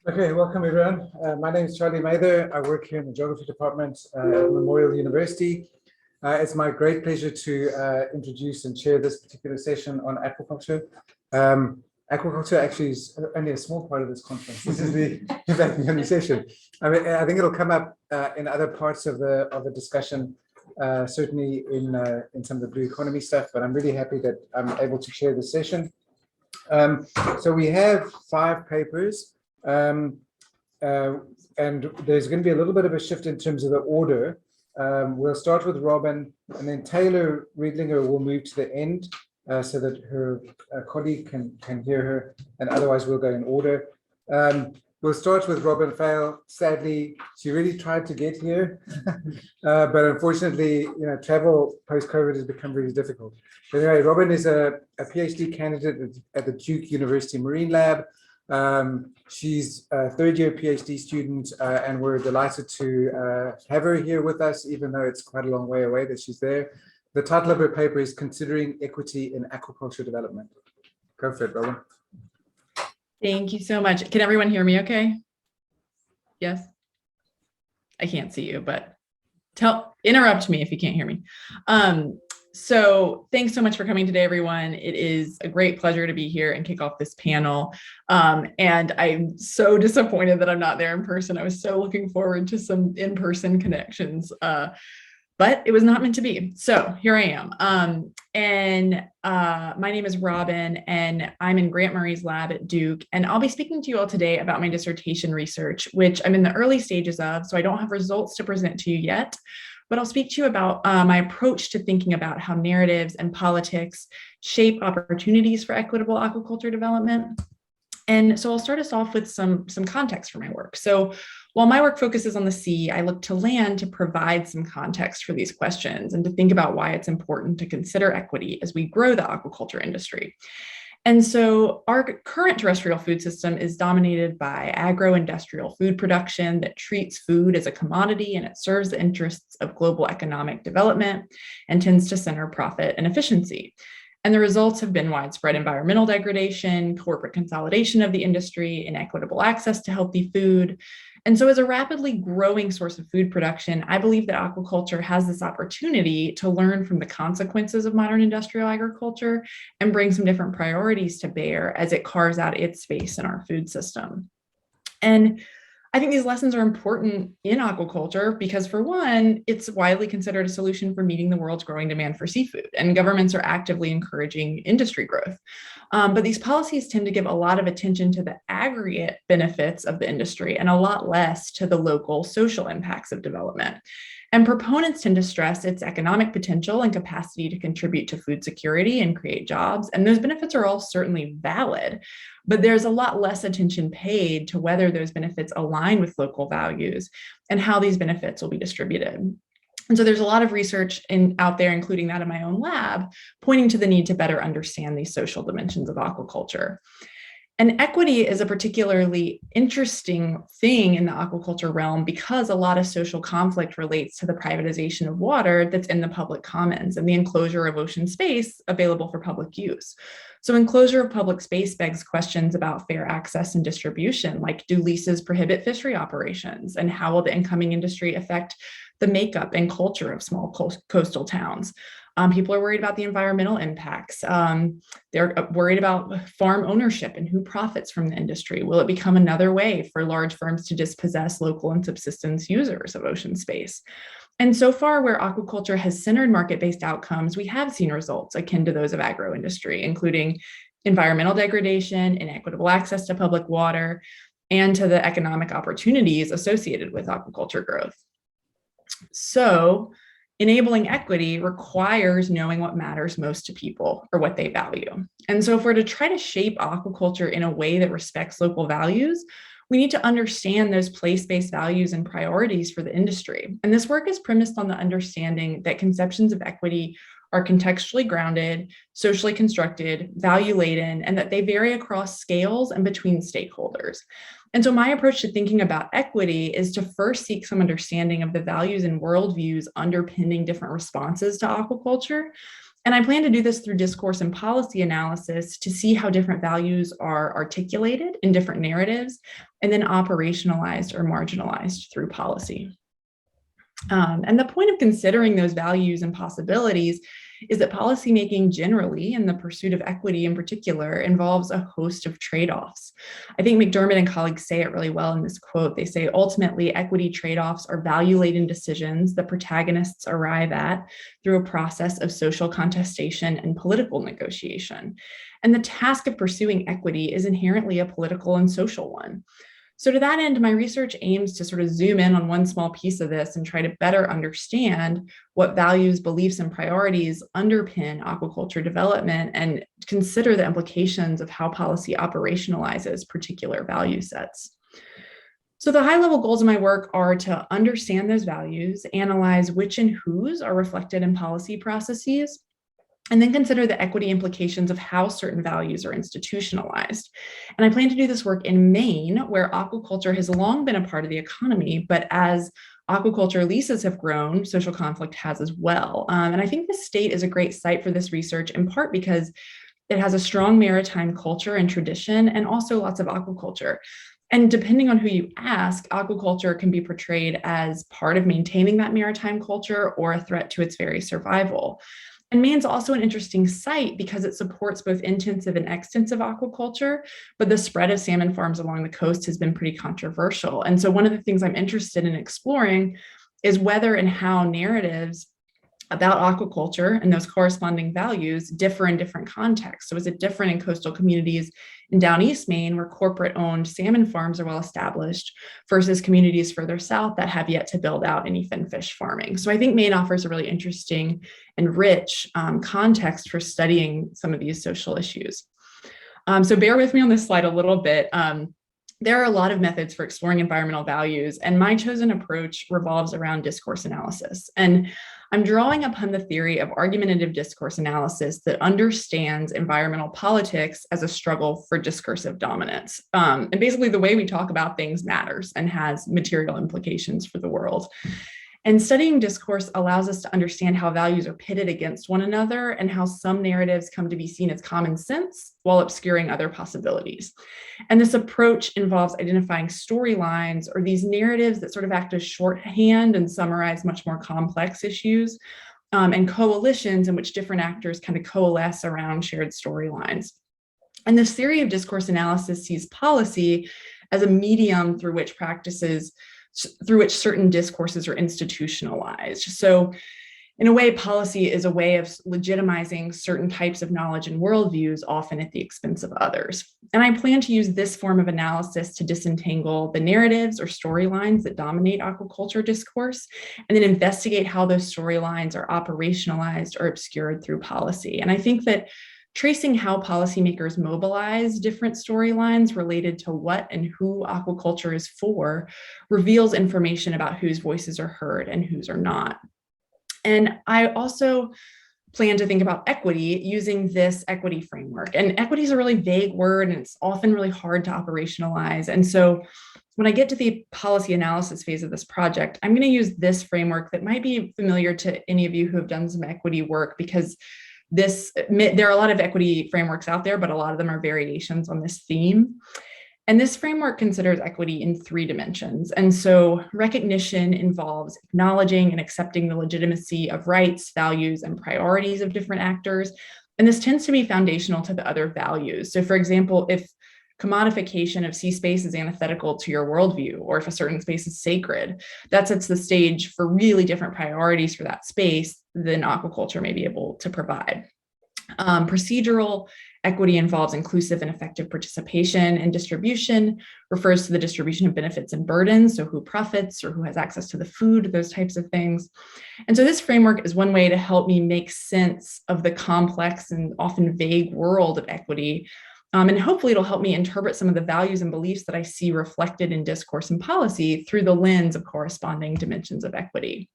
Okay, welcome everyone. My name is Charlie Mather. I work here in the Geography Department at Memorial University. It's my great pleasure to introduce and chair this particular session on aquaculture. Aquaculture actually is only a small part of this conference. This is the only session. I mean, I think it'll come up in other parts of the discussion, certainly in some of the blue economy stuff. But I'm really happy that I'm able to chair this session. So we have 5 papers. And there's going to be a little bit of a shift in terms of the order. We'll start with Robin, and then Taylor Reidlinger will move to the end so that her colleague can hear her, and otherwise we'll go in order. We'll start with Robin Fail. Sadly, she really tried to get here, but unfortunately, travel post-COVID has become really difficult. But anyway, Robin is a PhD candidate at the Duke University Marine Lab. She's a third-year PhD student, and we're delighted to have her here with us, even though it's quite a long way away that she's there. The title of her paper is Considering Equity in Aquaculture Development. Go for it, Robin. Thank you so much. Can everyone hear me okay? Yes? I can't see you, but interrupt me if you can't hear me. So thanks so much for coming today, everyone. It is a great pleasure to be here and kick off this panel. And I'm so disappointed that I'm not there in person. I was so looking forward to some in-person connections, but it was not meant to be. So here I am. My name is Robin, and I'm in Grant Murray's lab at Duke. And I'll be speaking to you all today about my dissertation research, which I'm in the early stages of, so I don't have results to present to you yet. But I'll speak to you about my approach to thinking about how narratives and politics shape opportunities for equitable aquaculture development. And so I'll start us off with some context for my work. So while my work focuses on the sea, I look to land to provide some context for these questions and to think about why it's important to consider equity as we grow the aquaculture industry. And so our current terrestrial food system is dominated by agro-industrial food production that treats food as a commodity, and it serves the interests of global economic development and tends to center profit and efficiency. And the results have been widespread environmental degradation, corporate consolidation of the industry, inequitable access to healthy food. And so as a rapidly growing source of food production, I believe that aquaculture has this opportunity to learn from the consequences of modern industrial agriculture and bring some different priorities to bear as it carves out its space in our food system. And I think these lessons are important in aquaculture because, for one, it's widely considered a solution for meeting the world's growing demand for seafood, and governments are actively encouraging industry growth. But these policies tend to give a lot of attention to the aggregate benefits of the industry and a lot less to the local social impacts of development. And proponents tend to stress its economic potential and capacity to contribute to food security and create jobs. And those benefits are all certainly valid, but there's a lot less attention paid to whether those benefits align with local values and how these benefits will be distributed. And so there's a lot of research out there, including that in my own lab, pointing to the need to better understand these social dimensions of aquaculture. And equity is a particularly interesting thing in the aquaculture realm because a lot of social conflict relates to the privatization of water that's in the public commons and the enclosure of ocean space available for public use. So enclosure of public space begs questions about fair access and distribution, like, do leases prohibit fishery operations? And how will the incoming industry affect the makeup and culture of small coastal towns? People are worried about the environmental impacts. They're worried about farm ownership and who profits from the industry. Will it become another way for large firms to dispossess local and subsistence users of ocean space? And so far, where aquaculture has centered market-based outcomes, we have seen results akin to those of agro-industry, including environmental degradation, inequitable access to public water, and to the economic opportunities associated with aquaculture growth. So, enabling equity requires knowing what matters most to people or what they value. And so if we're to try to shape aquaculture in a way that respects local values, we need to understand those place-based values and priorities for the industry. And this work is premised on the understanding that conceptions of equity are contextually grounded, socially constructed, value-laden, and that they vary across scales and between stakeholders. And so my approach to thinking about equity is to first seek some understanding of the values and worldviews underpinning different responses to aquaculture, And I plan to do this through discourse and policy analysis to see how different values are articulated in different narratives and then operationalized or marginalized through policy. And the point of considering those values and possibilities is that policymaking generally, and the pursuit of equity in particular, involves a host of trade-offs. I think McDermott and colleagues say it really well in this quote. They say, ultimately, equity trade-offs are value-laden decisions that protagonists arrive at through a process of social contestation and political negotiation. And the task of pursuing equity is inherently a political and social one. So to that end, my research aims to sort of zoom in on one small piece of this and try to better understand what values, beliefs, and priorities underpin aquaculture development and consider the implications of how policy operationalizes particular value sets. So the high-level goals of my work are to understand those values, analyze which and whose are reflected in policy processes, and then consider the equity implications of how certain values are institutionalized. And I plan to do this work in Maine, where aquaculture has long been a part of the economy, but as aquaculture leases have grown, social conflict has as well. And I think the state is a great site for this research, in part because it has a strong maritime culture and tradition, and also lots of aquaculture. And depending on who you ask, aquaculture can be portrayed as part of maintaining that maritime culture or a threat to its very survival. And Maine's also an interesting site because it supports both intensive and extensive aquaculture, but the spread of salmon farms along the coast has been pretty controversial. And so one of the things I'm interested in exploring is whether and how narratives about aquaculture and those corresponding values differ in different contexts. So is it different in coastal communities in down East Maine, where corporate-owned salmon farms are well established, versus communities further south that have yet to build out any finfish farming? So I think Maine offers a really interesting and rich context for studying some of these social issues. So bear with me on this slide a little bit. There are a lot of methods for exploring environmental values, and my chosen approach revolves around discourse analysis. And I'm drawing upon the theory of argumentative discourse analysis that understands environmental politics as a struggle for discursive dominance. And basically the way we talk about things matters and has material implications for the world. And studying discourse allows us to understand how values are pitted against one another and how some narratives come to be seen as common sense while obscuring other possibilities. And this approach involves identifying storylines or these narratives that sort of act as shorthand and summarize much more complex issues, and coalitions in which different actors kind of coalesce around shared storylines. And this theory of discourse analysis sees policy as a medium through which certain discourses are institutionalized. So in a way, policy is a way of legitimizing certain types of knowledge and worldviews, often at the expense of others. And I plan to use this form of analysis to disentangle the narratives or storylines that dominate aquaculture discourse, and then investigate how those storylines are operationalized or obscured through policy. And I think that tracing how policymakers mobilize different storylines related to what and who aquaculture is for reveals information about whose voices are heard and whose are not. And I also plan to think about equity using this equity framework. And equity is a really vague word, and it's often really hard to operationalize. And so when I get to the policy analysis phase of this project, I'm going to use this framework that might be familiar to any of you who have done some equity work, because there are a lot of equity frameworks out there, but a lot of them are variations on this theme. And this framework considers equity in 3 dimensions. And so recognition involves acknowledging and accepting the legitimacy of rights, values, and priorities of different actors. And this tends to be foundational to the other values. So for example, if commodification of sea space is antithetical to your worldview, or if a certain space is sacred, that sets the stage for really different priorities for that space than aquaculture may be able to provide. Procedural equity involves inclusive and effective participation, and distribution refers to the distribution of benefits and burdens, so who profits or who has access to the food, those types of things. And so this framework is one way to help me make sense of the complex and often vague world of equity. And hopefully it'll help me interpret some of the values and beliefs that I see reflected in discourse and policy through the lens of corresponding dimensions of equity.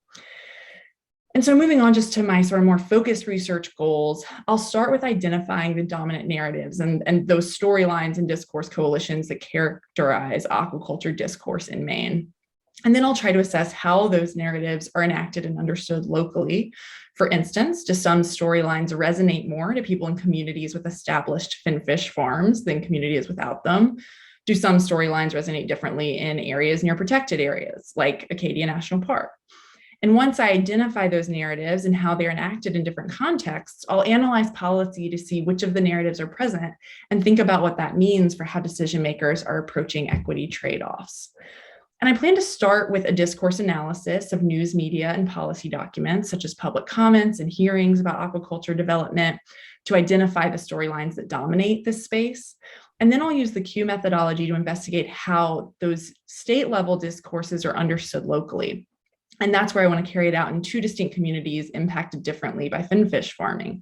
And so moving on just to my sort of more focused research goals, I'll start with identifying the dominant narratives and those storylines and discourse coalitions that characterize aquaculture discourse in Maine. And then I'll try to assess how those narratives are enacted and understood locally. For instance, do some storylines resonate more to people in communities with established finfish farms than communities without them? Do some storylines resonate differently in areas near protected areas, like Acadia National Park? And once I identify those narratives and how they're enacted in different contexts, I'll analyze policy to see which of the narratives are present and think about what that means for how decision makers are approaching equity trade-offs. And I plan to start with a discourse analysis of news media and policy documents, such as public comments and hearings about aquaculture development, to identify the storylines that dominate this space. And then I'll use the Q methodology to investigate how those state-level discourses are understood locally. And that's where I want to carry it out in 2 distinct communities impacted differently by finfish farming.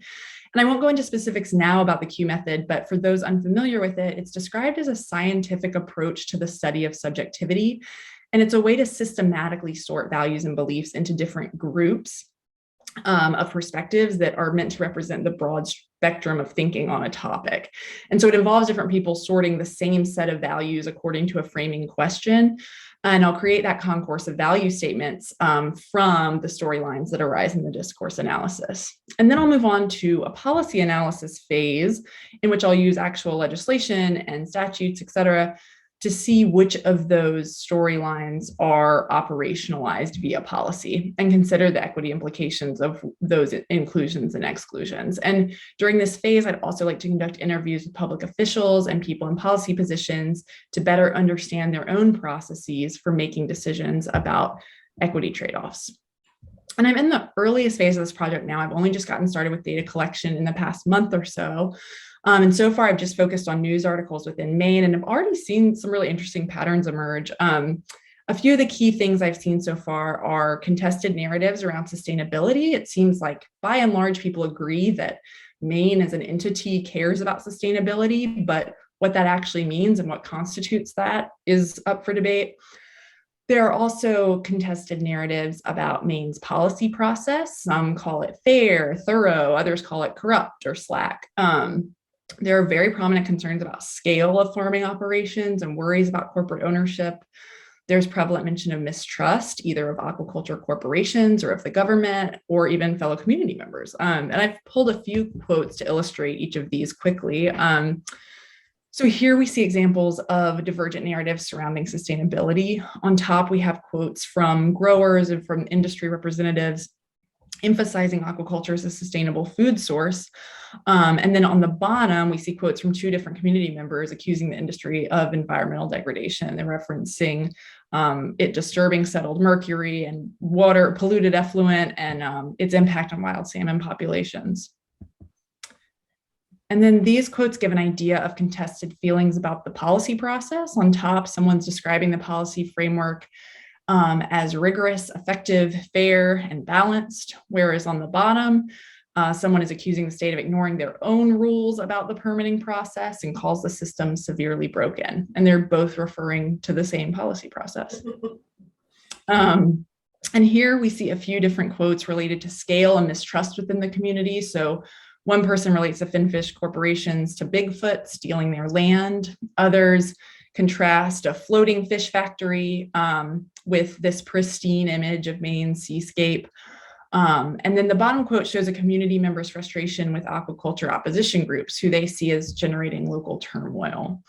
And I won't go into specifics now about the Q method, but for those unfamiliar with it, it's described as a scientific approach to the study of subjectivity. And it's a way to systematically sort values and beliefs into different groups of perspectives that are meant to represent the broad spectrum of thinking on a topic. And so it involves different people sorting the same set of values according to a framing question. And I'll create that concourse of value statements from the storylines that arise in the discourse analysis. And then I'll move on to a policy analysis phase in which I'll use actual legislation and statutes, et cetera, to see which of those storylines are operationalized via policy and consider the equity implications of those inclusions and exclusions. And during this phase, I'd also like to conduct interviews with public officials and people in policy positions to better understand their own processes for making decisions about equity trade-offs. And I'm in the earliest phase of this project now. I've only just gotten started with data collection in the past month or so. And so far, I've just focused on news articles within Maine, and I've already seen some really interesting patterns emerge. A few of the key things I've seen so far are contested narratives around sustainability. It seems like, by and large, people agree that Maine as an entity cares about sustainability, but what that actually means and what constitutes that is up for debate. There are also contested narratives about Maine's policy process. Some call it fair, thorough, others call it corrupt or slack. There are very prominent concerns about scale of farming operations and worries about corporate ownership. There's prevalent mention of mistrust, either of aquaculture corporations or of the government, or even fellow community members. And I've pulled a few quotes to illustrate each of these quickly. So here we see examples of divergent narratives surrounding sustainability. On top, we have quotes from growers and from industry representatives emphasizing aquaculture as a sustainable food source. And then on the bottom, we see quotes from 2 different community members accusing the industry of environmental degradation. They're referencing it disturbing settled mercury and water polluted effluent and its impact on wild salmon populations. And then these quotes give an idea of contested feelings about the policy process. On top, someone's describing the policy framework as rigorous, effective, fair, and balanced, whereas on the bottom, someone is accusing the state of ignoring their own rules about the permitting process and calls the system severely broken. And they're both referring to the same policy process. And here we see a few different quotes related to scale and mistrust within the community. So one person relates the finfish corporations to Bigfoot stealing their land. Others contrast a floating fish factory with this pristine image of Maine's seascape. And then the bottom quote shows a community member's frustration with aquaculture opposition groups who they see as generating local turmoil.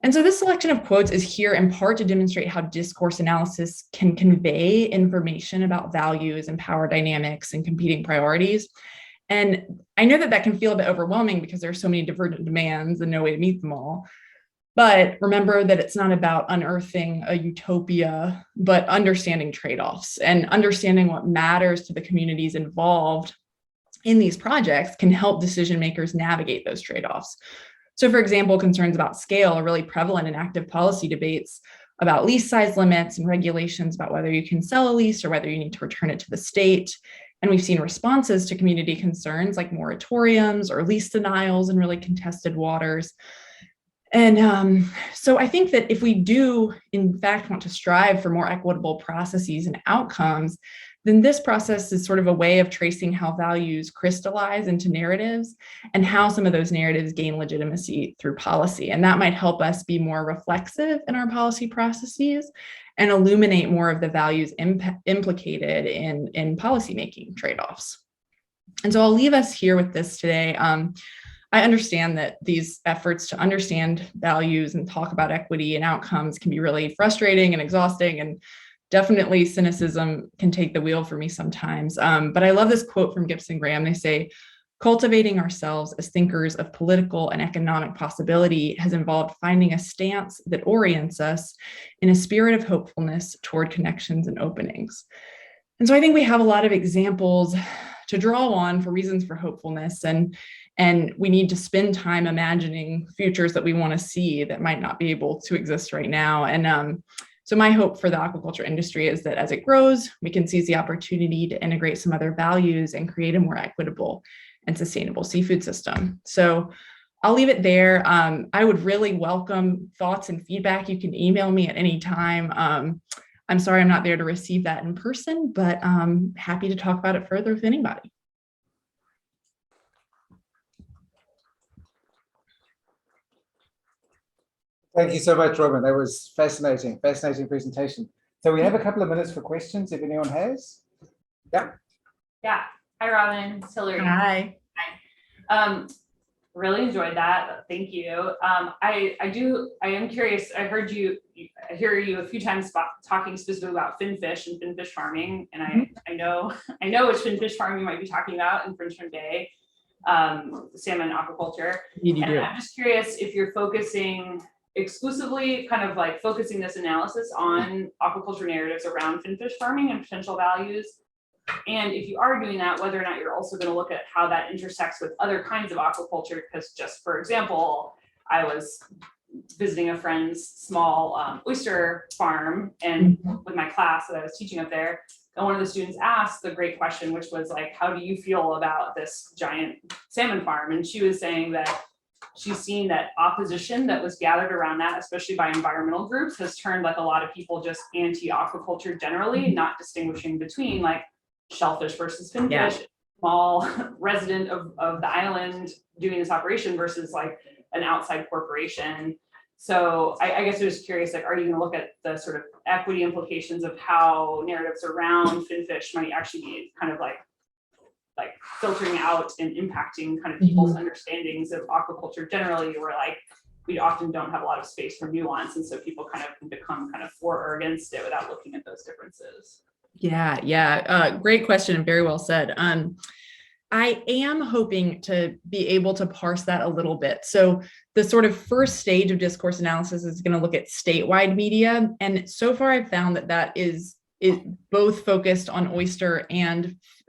And so this selection of quotes is here in part to demonstrate how discourse analysis can convey information about values and power dynamics and competing priorities. And I know that that can feel a bit overwhelming because there are so many divergent demands and no way to meet them all. But remember that it's not about unearthing a utopia, but understanding trade-offs and understanding what matters to the communities involved in these projects can help decision makers navigate those trade-offs. So for example, concerns about scale are really prevalent in active policy debates about lease size limits and regulations about whether you can sell a lease or whether you need to return it to the state. And we've seen responses to community concerns like moratoriums or lease denials in really contested waters. And so I think that if we do, in fact, want to strive for more equitable processes and outcomes, then this process is sort of a way of tracing how values crystallize into narratives and how some of those narratives gain legitimacy through policy. And that might help us be more reflexive in our policy processes and illuminate more of the values implicated in policymaking trade-offs. And so I'll leave us here with this today. I understand that these efforts to understand values and talk about equity and outcomes can be really frustrating and exhausting, and definitely cynicism can take the wheel for me sometimes. But I love this quote from Gibson Graham. They say, cultivating ourselves as thinkers of political and economic possibility has involved finding a stance that orients us in a spirit of hopefulness toward connections and openings. And so I think we have a lot of examples to draw on for reasons for hopefulness, and we need to spend time imagining futures that we want to see that might not be able to exist right now. And so my hope for the aquaculture industry is that as it grows, we can seize the opportunity to integrate some other values and create a more equitable and sustainable seafood system. So I'll leave it there. I would really welcome thoughts and feedback. You can email me at any time. I'm sorry I'm not there to receive that in person, but I'm happy to talk about it further with anybody. Thank you so much, Robin. That was fascinating presentation. So we have a couple of minutes for questions if anyone has. Yeah. Yeah. Hi, Robin. It's Hillary. Hi. Hi. Really enjoyed that. Thank you. I am curious. I hear you a few times talking specifically about finfish and finfish farming, and I know which finfish farm you might be talking about in Frenchman Bay, salmon aquaculture. And I'm just curious if you're focusing exclusively, kind of like focusing this analysis on aquaculture narratives around finfish farming and potential values. And if you are doing that, whether or not you're also going to look at how that intersects with other kinds of aquaculture, because just for example, I was visiting a friend's small oyster farm and with my class that I was teaching up there, and one of the students asked the great question, which was like, how do you feel about this giant salmon farm? And she was saying that she's seen that opposition that was gathered around that, especially by environmental groups, has turned like a lot of people just anti-aquaculture generally, not distinguishing between like shellfish versus finfish, small resident of the island doing this operation versus like an outside corporation. So I guess I was curious, like, are you going to look at the sort of equity implications of how narratives around finfish might actually be kind of like filtering out and impacting kind of people's understandings of aquaculture generally, where like we often don't have a lot of space for nuance, and so people kind of can become kind of for or against it without looking at those differences. Yeah. Great question and very well said. I am hoping to be able to parse that a little bit. So the sort of first stage of discourse analysis is going to look at statewide media. And so far I've found that is both focused on oyster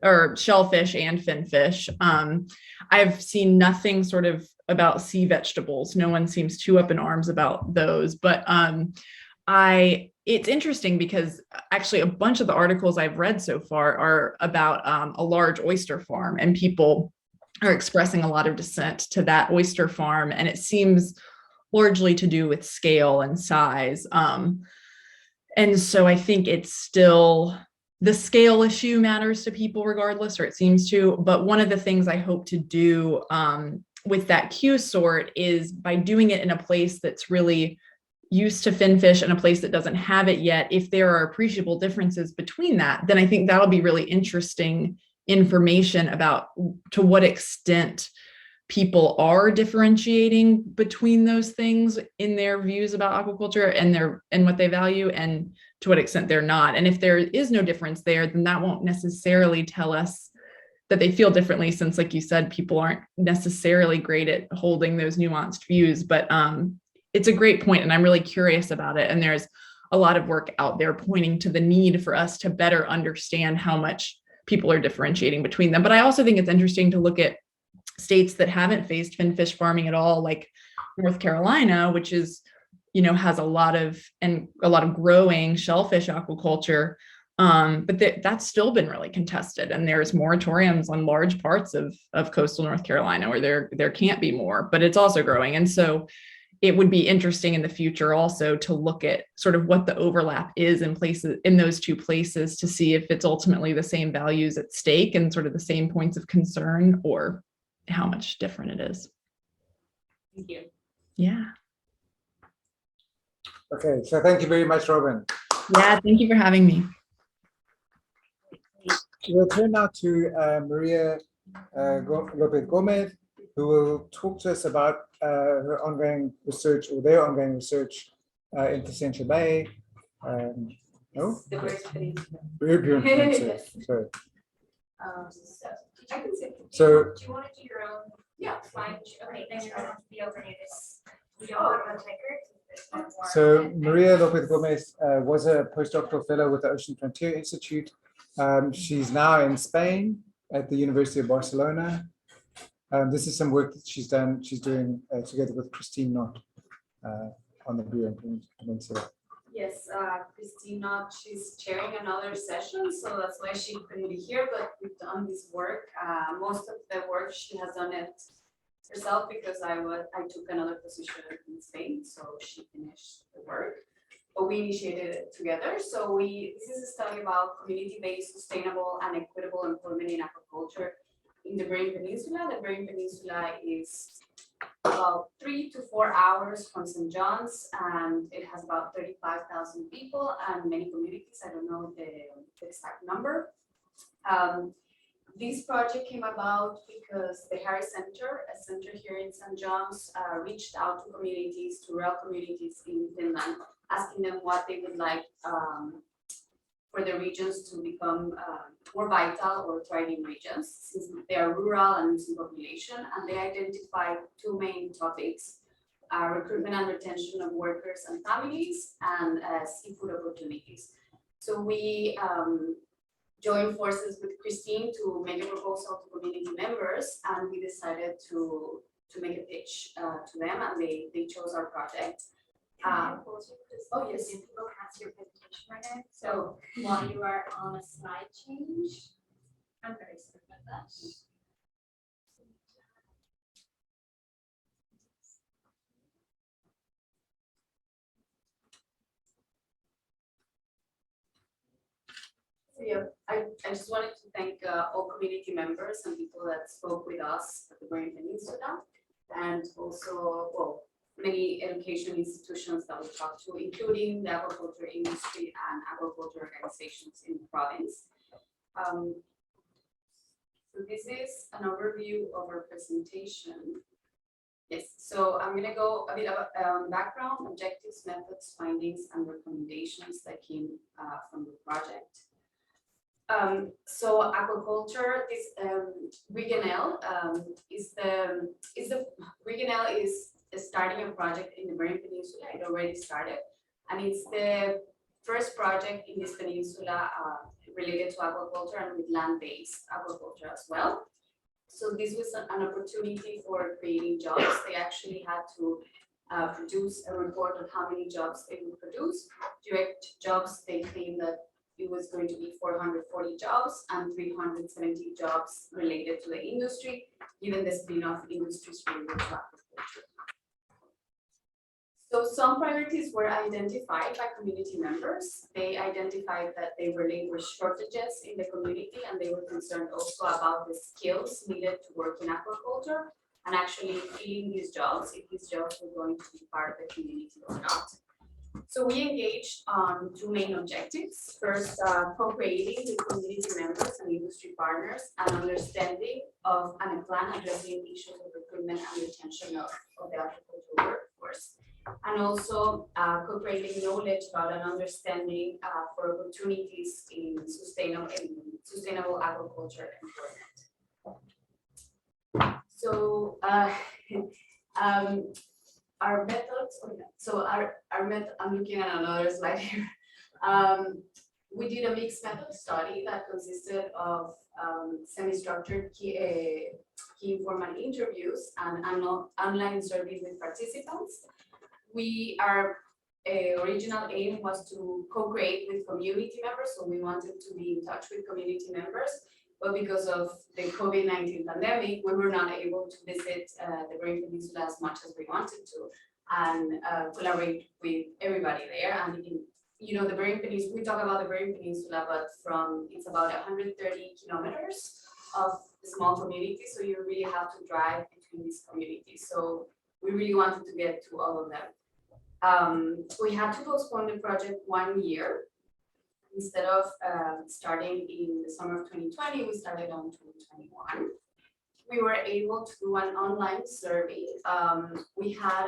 or shellfish and finfish. I've seen nothing sort of about sea vegetables. No one seems too up in arms about those, but it's interesting because actually a bunch of the articles I've read so far are about a large oyster farm, and people are expressing a lot of dissent to that oyster farm. And it seems largely to do with scale and size. And so I think it's still, the scale issue matters to people regardless, or it seems to. But one of the things I hope to do with that Q sort is by doing it in a place that's really used to finfish and a place that doesn't have it yet, if there are appreciable differences between that, then I think that'll be really interesting information about to what extent people are differentiating between those things in their views about aquaculture and what they value, and to what extent they're not. And if there is no difference there, then that won't necessarily tell us that they feel differently, since, like you said, people aren't necessarily great at holding those nuanced views. But it's a great point, and I'm really curious about it. And there's a lot of work out there pointing to the need for us to better understand how much people are differentiating between them. But I also think it's interesting to look at states that haven't faced finfish farming at all, like North Carolina, which is, has a lot of growing shellfish aquaculture. But that's still been really contested, and there's moratoriums on large parts of coastal North Carolina where there can't be more, but it's also growing. And so it would be interesting in the future also to look at sort of what the overlap is in those two places, to see if it's ultimately the same values at stake and sort of the same points of concern, or how much different it is. Thank you. Yeah. Okay, so thank you very much, Robin. Yeah, thank you for having me. We'll turn now to Maria Lopez Gomez, who will talk to us about her ongoing research or their ongoing research in Peninsula Bay. No? The Burin Peninsula. Burin Peninsula, sorry. I can say. So- Do you want to do your own? Yeah, fine. Okay, then you're gonna be over here this. We don't have a ticker. There's no more. So Maria Lopez Gomez was a postdoctoral fellow with the Ocean Frontier Institute. She's now in Spain at the University of Barcelona. This is some work that she's done. She's doing together with Christine Knott on the Burin Peninsula. Yes, Christine Knott, she's chairing another session, so that's why she couldn't be here, but we've done this work. Most of the work she has done it herself because I took another position in Spain, so she finished the work. But we initiated it together. So this is a study about community-based, sustainable, and equitable employment in aquaculture in the Burin Peninsula. The Burin Peninsula is about 3 to 4 hours from St. John's, and it has about 35,000 people and many communities. I don't know the exact number. This project came about because the Harris Center, a center here in St. John's, reached out to communities, to rural communities in Finland, asking them what they would like for the regions to become more vital or thriving regions, since they are rural and missing population, and they identified two main topics: recruitment and retention of workers and families, and seafood opportunities. So we joined forces with Christine to make a proposal to community members, and we decided to make a pitch to them, and they chose our project. Oh yes. You can go past your presentation right now. So while you are on a slide change, I'm very sorry about that. So yeah, I just wanted to thank all community members and people that spoke with us at the Burin Peninsula, and also, well, many education institutions that we talked to, including the aquaculture industry and aquaculture organizations in the province. So this is an overview of our presentation. Yes, so I'm going to go a bit about background, objectives, methods, findings, and recommendations that came from the project. So aquaculture, this REIDLINGER is starting a project in the Burin Peninsula. It already started, and it's the first project in this peninsula related to aquaculture and with land-based aquaculture as well. So this was an opportunity for creating jobs. They actually had to produce a report on how many jobs they would produce. Direct jobs, they claimed that it was going to be 440 jobs and 370 jobs related to the industry, given the spin-off industries related to aquaculture. So some priorities were identified by community members. They identified that there were labor shortages in the community, and they were concerned also about the skills needed to work in aquaculture and actually filling these jobs, if these jobs were going to be part of the community or not. So we engaged on two main objectives. First, co-creating with community members and industry partners an understanding of and a plan addressing issues of recruitment and retention of the aquaculture workforce. And also co-creating knowledge about an understanding for opportunities in sustainable aquaculture employment. So our methods, our method, I'm looking at another slide here. We did a mixed method study that consisted of semi-structured key informant interviews and online surveys with participants. Our original aim was to co-create with community members, so we wanted to be in touch with community members, but because of the COVID-19 pandemic, we were not able to visit the Burin Peninsula as much as we wanted to and collaborate with everybody there. And the Burin Peninsula, we talk about the Burin Peninsula, but it's about 130 kilometers of small communities, so you really have to drive between these communities. So we really wanted to get to all of them. We had to postpone the project 1 year instead of starting in the summer of 2020, we started on 2021. We were able to do an online survey. We had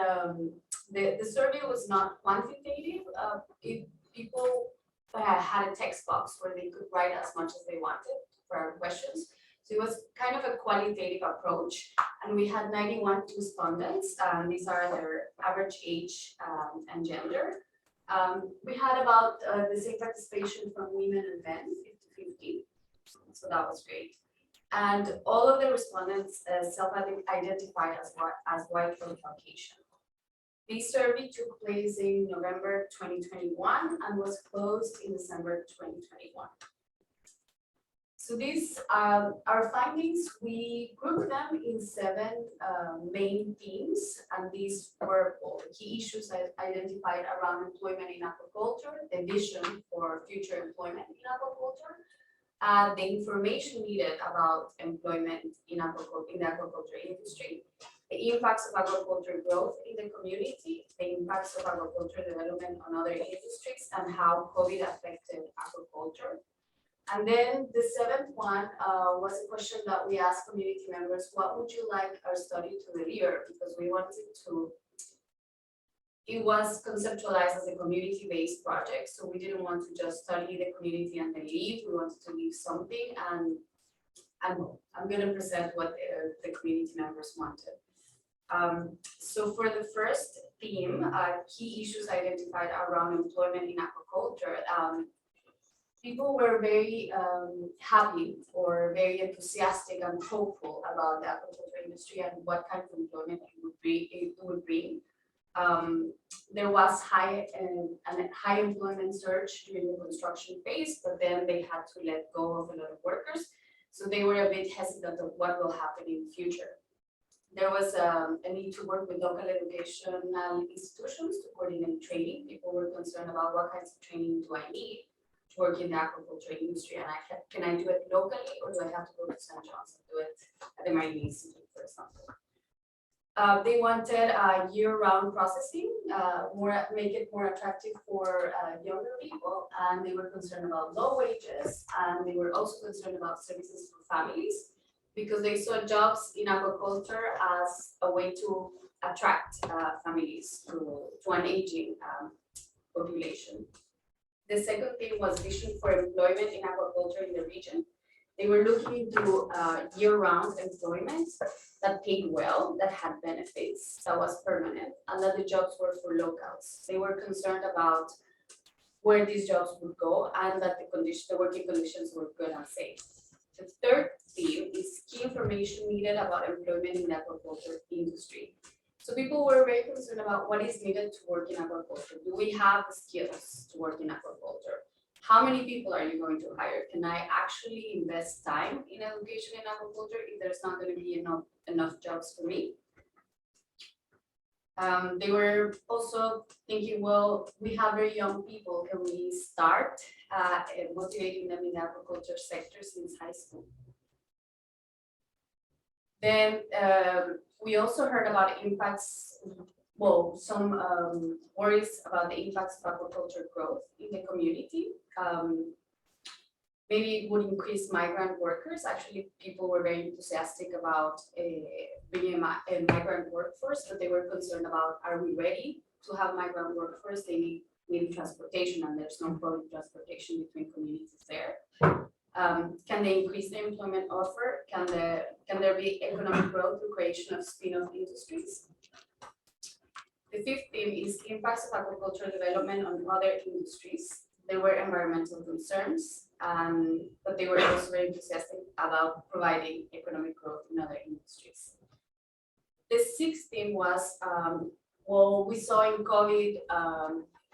the survey was not quantitative. People had a text box where they could write as much as they wanted for our questions. So it was kind of a qualitative approach, and we had 91 respondents. These are their average age and gender. We had about the same participation from women and men, 50-50. So that was great. And all of the respondents self-identified as white or Caucasian. This survey took place in November 2021 and was closed in December 2021. So these our findings. We grouped them in 7 main themes, and these were all the key issues identified around employment in aquaculture, the vision for future employment in aquaculture, the information needed about employment in the aquaculture industry, the impacts of aquaculture growth in the community, the impacts of aquaculture development on other industries, and how COVID affected aquaculture. And then the 7th one was a question that we asked community members: what would you like our study to deliver? Because we wanted to, it was conceptualized as a community-based project, so we didn't want to just study the community and then leave. We wanted to leave something, and I'm going to present what the community members wanted. So for the first theme, key issues identified around employment in aquaculture, people were very happy or very enthusiastic and hopeful about the aquaculture industry and what kind of employment it would bring. There was high employment surge during the construction phase, but then they had to let go of a lot of workers. So they were a bit hesitant of what will happen in the future. There was a need to work with local educational institutions to coordinate training. People were concerned about what kinds of training do I need to work in the aquaculture industry, and can I do it locally, or do I have to go to St. John's and do it at the Marine Institute, for example? They wanted year-round processing, make it more attractive for younger people, and they were concerned about low wages, and they were also concerned about services for families, because they saw jobs in aquaculture as a way to attract families to an aging population. The second thing was vision for employment in aquaculture in the region. They were looking into year-round employment that paid well, that had benefits, that was permanent, and that the jobs were for locals. They were concerned about where these jobs would go and that the working conditions were good and safe. The third theme is key information needed about employment in the aquaculture industry. So people were very concerned about what is needed to work in aquaculture. Do we have the skills to work in aquaculture? How many people are you going to hire? Can I actually invest time in education in aquaculture if there's not going to be enough jobs for me? They were also thinking, well, we have very young people. Can we start motivating them in the aquaculture sector since high school? Then we also heard about impacts, well, some worries about the impacts of aquaculture growth in the community. Maybe it would increase migrant workers. Actually, people were very enthusiastic about bringing a migrant workforce, but they were concerned about, are we ready to have migrant workforce? They need transportation, and there's no public transportation between communities there. Can they increase the employment offer? Can there be economic growth through creation of spin-off industries? The fifth theme is impacts of aquaculture development on other industries. There were environmental concerns, but they were also very enthusiastic about providing economic growth in other industries. The sixth theme was, well, we saw in COVID,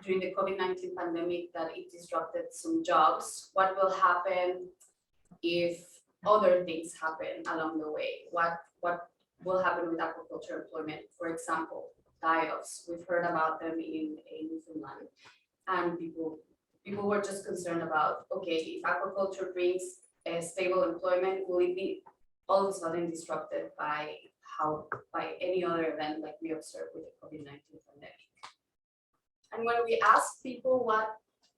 during the COVID-19 pandemic, that it disrupted some jobs. What will happen if other things happen along the way? What will happen with aquaculture employment? For example, die-offs. We've heard about them in Newfoundland, and people were just concerned about, okay, if aquaculture brings a stable employment, will it be all of a sudden disrupted by any other event like we observed with the COVID-19 pandemic? And when we asked people what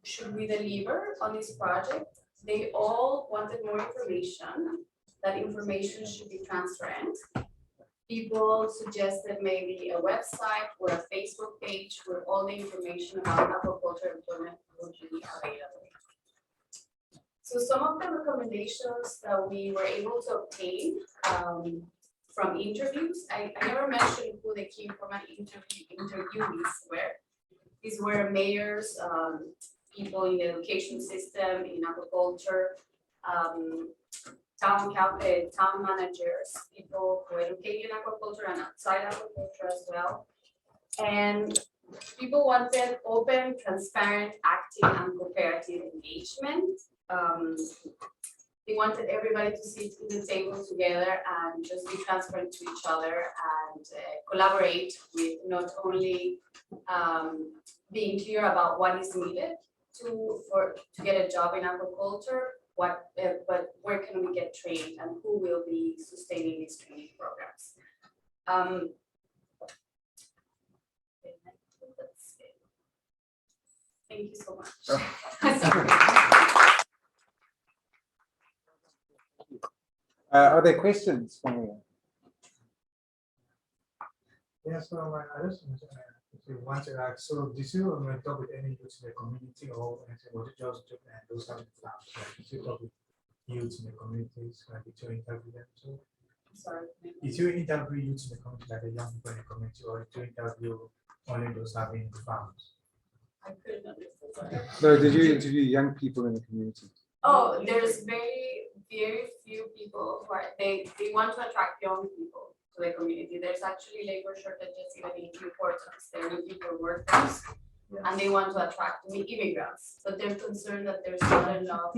should we deliver on this project? They all wanted more information. That information should be transparent. People suggested maybe a website or a Facebook page where all the information about aquaculture employment would be available. So some of the recommendations that we were able to obtain from interviews, I never mentioned who the key informant interviewees were. These were mayors, people in the education system, in aquaculture, town managers, people who educate in aquaculture and outside aquaculture as well. And people wanted open, transparent, active, and cooperative engagement. They wanted everybody to sit in the table together and just be transparent to each other and collaborate with not only being clear about what is needed to get a job in aquaculture, but where can we get trained and who will be sustaining these training programs. Thank you so much. Are there questions from you? Yeah, so I just want to ask, so did you talk with any youth in the community or anything, or just those kind of plans? Like, did you talk with youth in the communities, like did you interview them too? Sorry. Did you interview youth in the community, like the young people in the community, or did you interview only those having farms? I couldn't understand. No, did you interview young people in the community? Oh, there's very few people who are, they want to attract young people to the community. There's actually labor shortages even in few ports. They're looking for workers and they want to attract immigrants, but they're concerned that there's not enough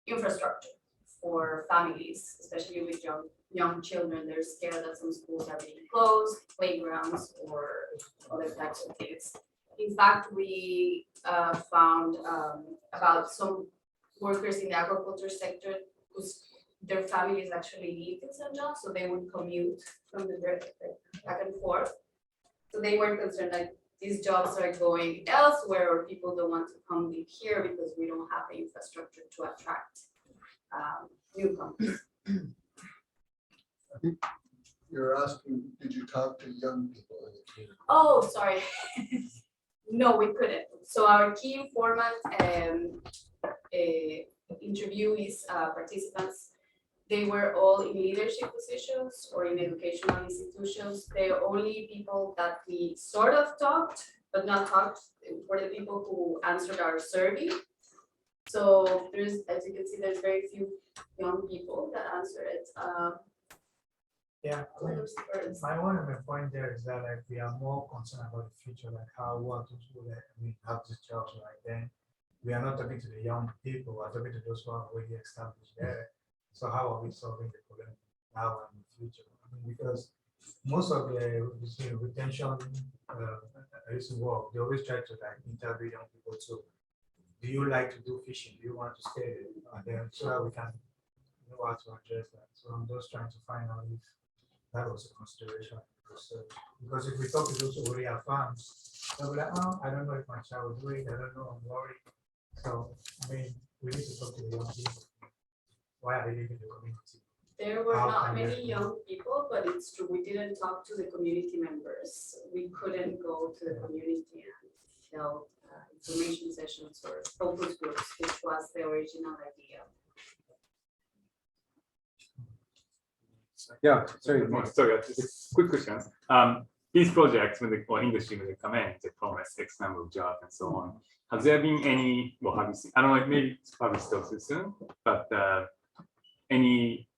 infrastructure for families, especially with young children. They're scared that some schools are being closed, playgrounds, or other types of things. In fact, we found about some workers in the agriculture sector whose their families actually live in San John, so they would commute from the back and forth. So they were concerned that these jobs are going elsewhere, or people don't want to come live here because we don't have the infrastructure to attract newcomers. I think you're asking, did you talk to young people in the community? Oh, sorry. No, we couldn't. So our key informant interviewees, participants, they were all in leadership positions or in educational institutions. The only people that we sort of talked, but not talked, were the people who answered our survey. So there's, as you can see, there's very few young people that answered it. Yeah, I mean, my point there is that like we are more concerned about the future, like how we want to do that. I mean, have these jobs right then. We are not talking to the young people, we're talking to those who are already established there. So how are we solving the problem now and in the future? I mean, because most of the retention I used to work, they always try to like interview young people too. Do you like to do fishing? Do you want to stay there? And then so that we can know how to address that. So I'm just trying to find out if that was a consideration research. Because if we talk to those who already have farms, they'll be like, oh, I don't know if my child will do it, I don't know, I'm worried. So I mean, we need to talk to the young people. Why are they leaving the community? There were not many young people, but it's true, we didn't talk to the community members. We couldn't go to the community and held information sessions or focus groups, which was the original idea. Yeah, sorry. Sorry, just a quick question. These projects, when they, or industry, when they come in, they promise X number of jobs and so on. Has there been any, well, have you seen, I don't know, maybe it's probably still too soon, but any,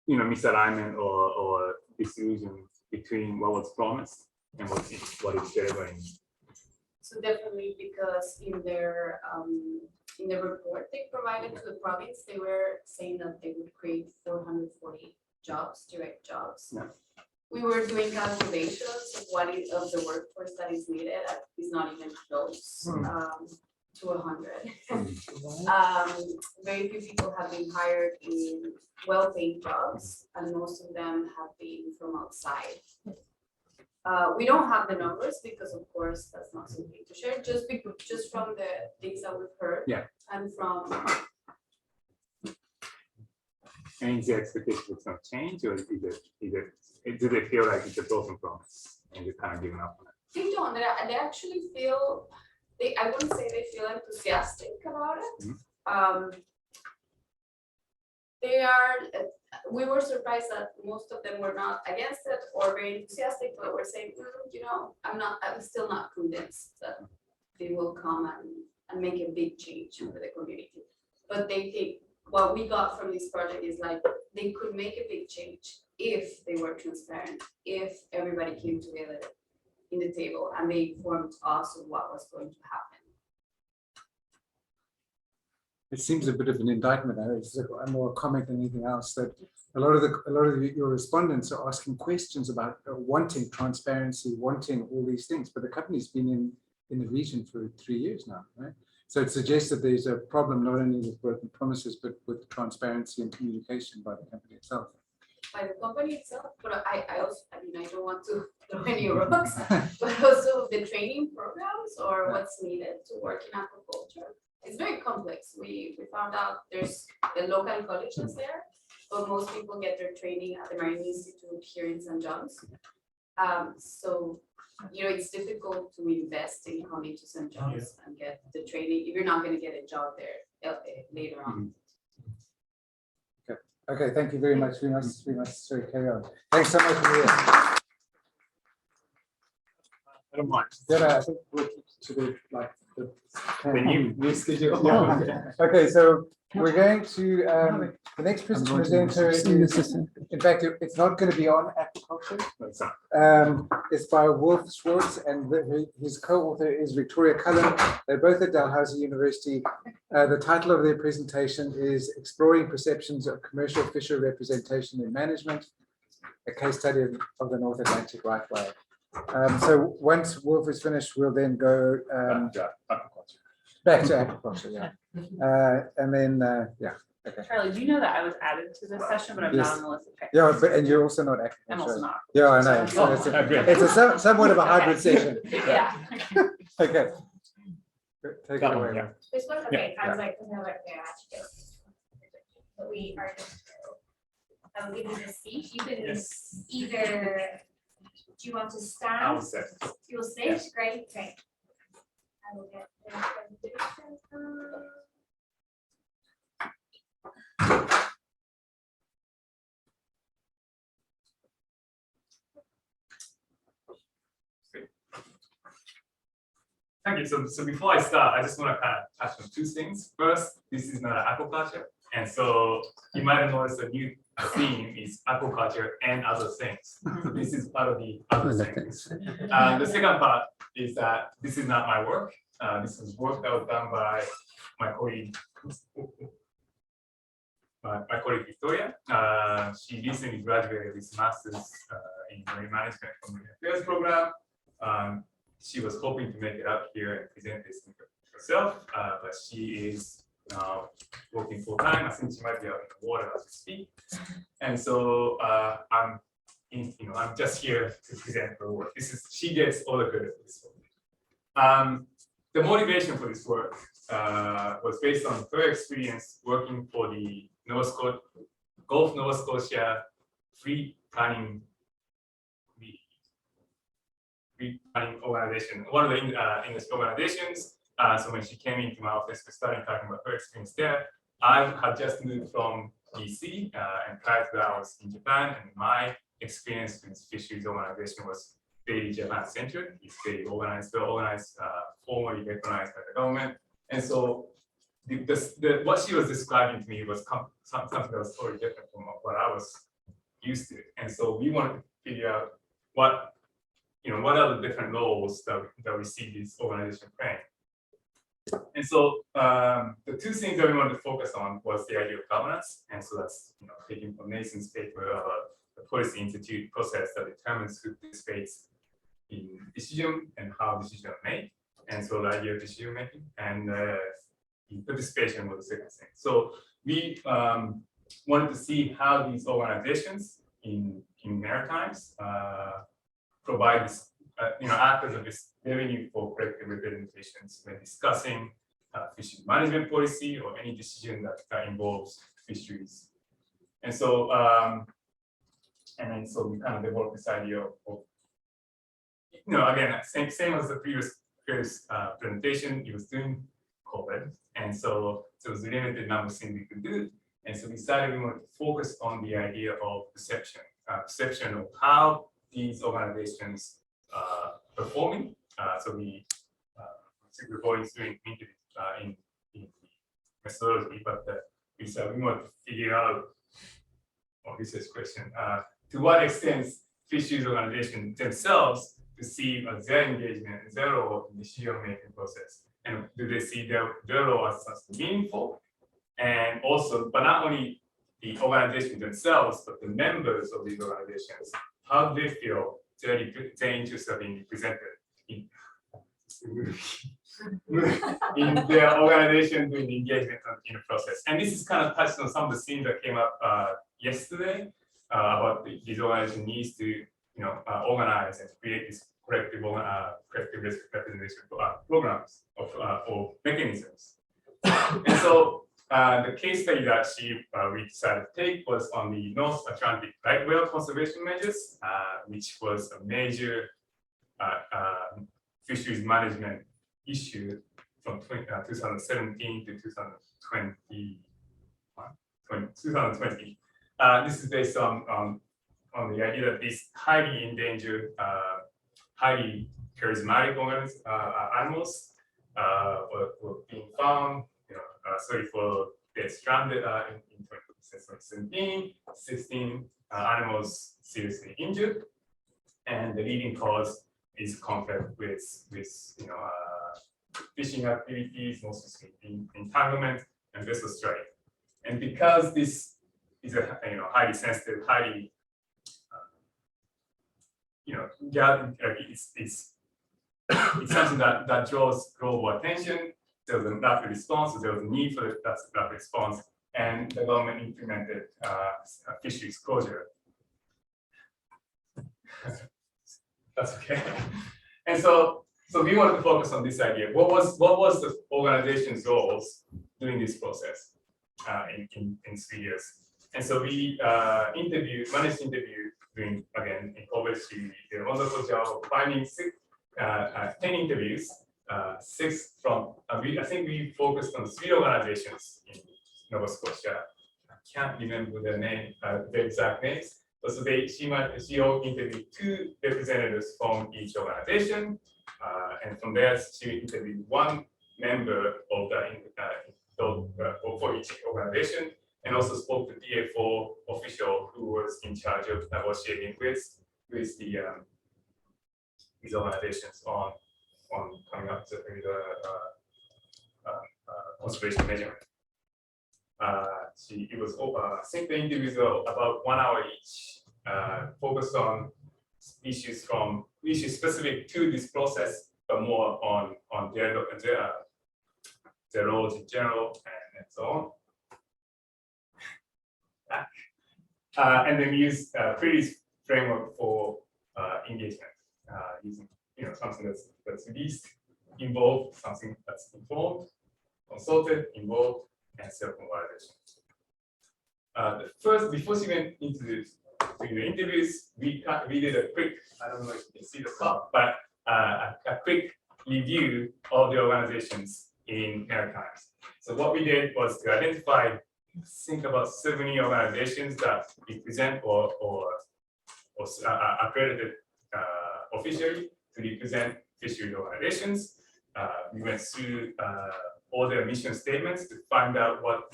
misalignment or disillusion between what was promised and what is delivering? So definitely, because in their in the report they provided to the province, they were saying that they would create 440 jobs, direct jobs. Yeah. We were doing calculations of what is of the workforce that is needed. Is not even close to 100. Very few people have been hired in well-paid jobs, and most of them have been from outside. We don't have the numbers because of course that's not something to share, just from the things that we've heard. Yeah. And from, And is the expectation it's going to change, or do they feel like it's a broken promise and you're kind of giving up on it? they don't, they actually feel, I wouldn't say they feel enthusiastic about it. They are, we were surprised that most of them were not against it or very enthusiastic, but we're saying, you know, I'm still not convinced that they will come and make a big change for the community. But they think what we got from this project is like, they could make a big change if they were transparent, if everybody came together in the table and they informed us of what was going to happen. It seems a bit of an indictment. It's a more comment than anything else, that a lot of your respondents are asking questions about wanting transparency, wanting all these things, but the company's been in the region for 3 years now, right? So it suggests that there's a problem not only with broken promises, but with transparency and communication by the company itself. By the company itself, but I also, I mean, I don't want to throw any rocks, but also the training programs or what's needed to work in aquaculture. It's very complex. We found out there's the local colleges there, but most people get their training at the Marine Institute here in St. John's. So, you know, it's difficult to invest in coming to St. John's and get the training if you're not going to get a job there later on. Okay, thank you very much. We must carry on. Thanks so much, Maria. I don't mind. Yeah, I think we'll keep to the new schedule. Yeah. Okay, so we're going to the next presenter is, in fact, it's not going to be on aquaculture. It's by Wilf SWARTZ, and his co-author is Victoria Cullen. They're both at Dalhousie University. The title of their presentation is Exploring Perceptions of Commercial Fisher Representation in Management, a case study of the North Atlantic Right Way. So once Wilf is finished, we'll then go back to aquaculture, yeah. And then, yeah, okay. Charlie, do you know that I was added to this session, but I'm Yes. not on the list of pickers? Yeah, but and you're also not aquaculture. I'm also not. Yeah, I know. So it's a somewhat of a hybrid Okay. session. Yeah. Okay. Take it That one, away. yeah. This one, Yeah. okay, I was like, no, like, yeah, but we are just, I will give you the speech, you can Yes. either, do you want to I stand? will say. You'll sit, great, great. I will get the presentation. Thank you. So before I start, I just want to kind of touch on two things. First, this is not an aquaculture, and so you might have noticed a new theme is aquaculture and other things. So this is part of the other things. The second part is that this is not my work. This is work that was done by my colleague, Victoria. She recently graduated with master's in marine management from the affairs program. She was hoping to make it up here and present this herself, but she is now working full time. I think she might be out in the water as we speak, and so I'm just here to present her work. She gets all the credit for this work. The motivation for this work was based on her experience working for the Gulf Nova Scotia Free Planning organization, one of the English organizations. So when she came into my office, we started talking about her experience there. I had just moved from DC, and prior to that, I was in Japan, and my experience with fisheries organization was very Japan-centered. It's very organized, well-organized, formally recognized by the government. And so what she was describing to me was something that was totally different from what I was used to. And so we wanted to figure out what are the different roles that we see this organization playing. And so the two things that we wanted to focus on was the idea of governance. And so that's taken from Nathan's paper about the policy institute process that determines who participates in decision and how decisions are made. And so the idea of decision making and participation was the second thing. So we wanted to see how these organizations in Maritimes provide this, act as a venue for collective representations when discussing fisheries management policy or any decision that involves fisheries. And so, so we kind of developed this idea of again, same as the previous presentation, it was doing COVID. And so it was a limited number of things we could do. And so we decided we wanted to focus on the idea of perception, perception of how these organizations performing. So we're going through in methodology, but we decided we wanted to figure out, this is question, to what extent fisheries organizations themselves perceive as their engagement, their role in the decision-making process, and do they see their role as meaningful? And also, but not only the organizations themselves, but the members of these organizations, how do they feel their interests are being represented in their organization doing the engagement in the process. And this is kind of touched on some of the themes that came up yesterday about these organizations needs to organize and create this collective representation programs or mechanisms. And so the case study that we decided to take was on the North Atlantic right whale conservation measures, which was a major fisheries management issue from 2017 to 2020. This is based on the idea that these highly endangered, highly charismatic animals were being found, they're stranded in 2017, 16 animals seriously injured, and the leading cause is conflict with fishing activities, mostly entanglement and vessel strike. And because this is a highly sensitive, highly it's something that draws global attention. There was a rapid response, so there was a need for that rapid response, and the government implemented fisheries closure. That's okay. And so we wanted to focus on this idea. What was the organization's roles during this process in 3 years? And so we managed to interview during, again, in COVID, we did a wonderful job of finding 10 interviews, 6 from, I think we focused on 3 organizations in Nova Scotia. I can't remember their name, the exact names. But so she interviewed 2 representatives from each organization, and from there she interviewed 1 member of for each organization, and also spoke to the DFO official who was in charge of negotiating with these organizations on coming up with conservation measurement. It was I think the interviews were about 1 hour each, focused on issues specific to this process, but more on their roles in general and so on. And then we use previous framework for engagement, using something that's least involved, something that's informed, consulted, involved, and self-mobilization. Before we went into the interviews, we did a quick, I don't know if you can see the top, but a quick review of the organizations in Maritimes. So what we did was to identify, think about 70 organizations that represent or accredited officially to represent fisheries organizations. We went through all their mission statements to find out what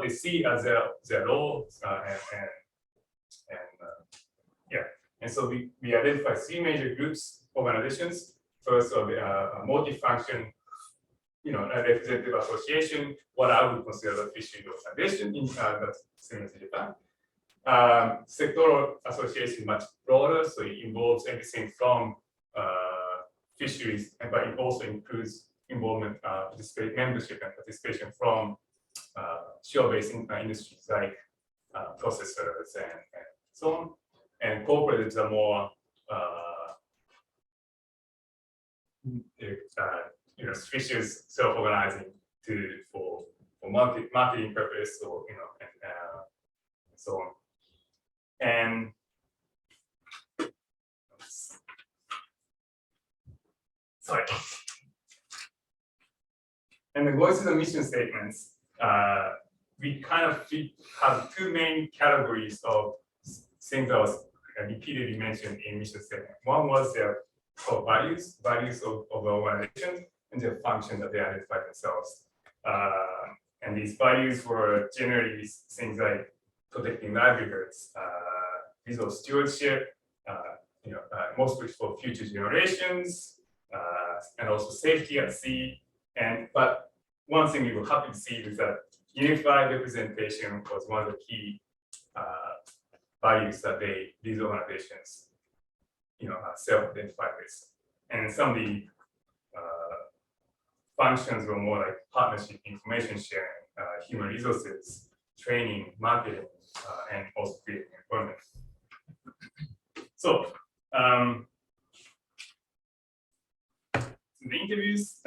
they see as their role, and so we identified 3 major groups, organizations. First, of a multi-function, representative association, what I would consider a fisheries organization that's similar to Japan. Sectoral association, much broader, so it involves everything from fisheries, but it also includes involvement, membership and participation from shore-based industries like processors and so on. and cooperatives are more species self-organizing for marketing purpose, or and so on. And sorry. And then going to the mission statements, we kind of have two main categories of things that was repeatedly mentioned in mission statement. One was their core values of the organization, and their function that they identify themselves. And these values were generally things like protecting livelihoods, resource stewardship, mostly for future generations, and also safety at sea. But one thing we were happy to see is that unified representation was one of the key values that these organizations self-identify with. And some of the functions were more like partnership, information sharing, human resources, training, marketing, and also creating employment. So in the interviews,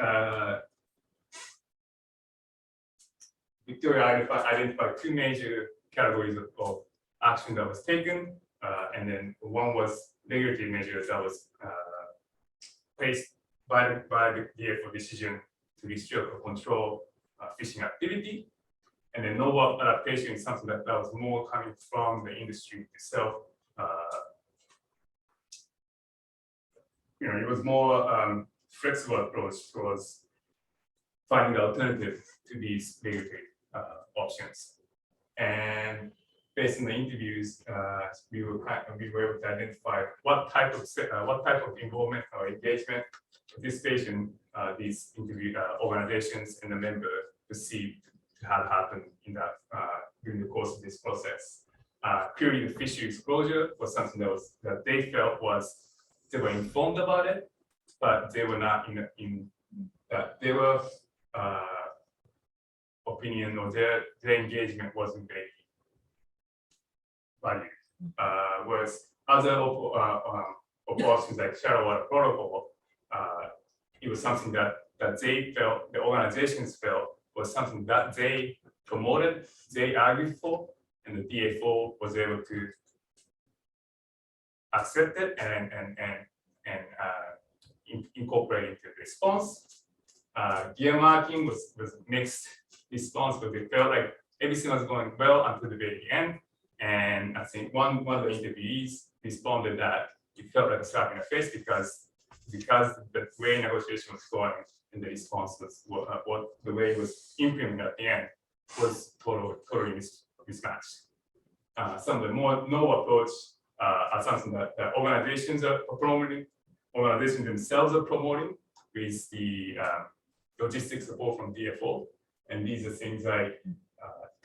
Victoria identified two major categories of action that was taken, and then one was regulatory measures that was placed by the DFO decision to restrict or control fishing activity. And then novel adaptation is something that was more coming from the industry itself. It was more flexible approach towards finding alternative to these regulatory options. And based on the interviews, we were able to identify what type of involvement or engagement, participation these organizations and the member perceived to have happened in that during the course of this process. Purely the fishery exposure was something that they felt they were informed about it, but they were not in that their opinion or their engagement wasn't very valued. Whereas other options like shallow water protocol, it was something that they felt, the organizations felt, was something that they promoted, they argued for, and the DFO was able to accept it and incorporate it into the response. Gear marking was mixed response, but they felt like everything was going well until the very end. And I think one of the interviewees responded that it felt like a slap in the face because the way negotiation was going and the response was what the way it was implemented at the end was totally mismatched. Some of the more novel approach are something that organizations are promoting, organizations themselves are promoting with the logistics support from DFO. And these are things like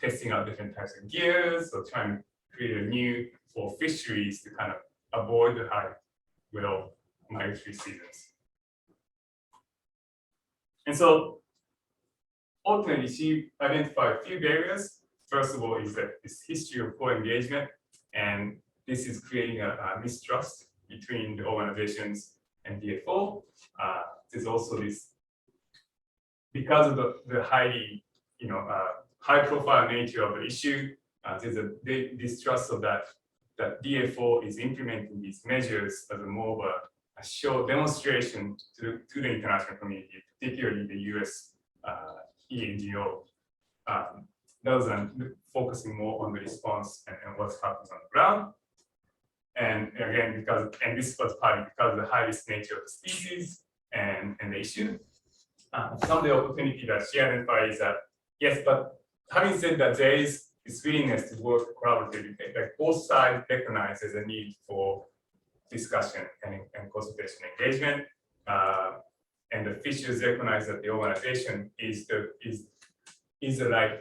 testing out different types of gears or trying to create a new for fisheries to kind of avoid the high migratory seasons. And so ultimately, she identified a few barriers. First of all, is that this history of poor engagement, and this is creating a mistrust between the organizations and DFO. There's also this, because of the highly, high-profile nature of the issue, there's a big distrust of that DFO is implementing these measures as a more of a show demonstration to the international community, particularly the US ENGO. Those are focusing more on the response and what's happening on the ground. And again, this was partly because of the high risk nature of the species and the issue. Some of the opportunity that she identified is that, yes, but having said that, there is this willingness to work collaboratively, like both sides recognize there's a need for discussion and consultation engagement. And the fishers recognize that the organization is the right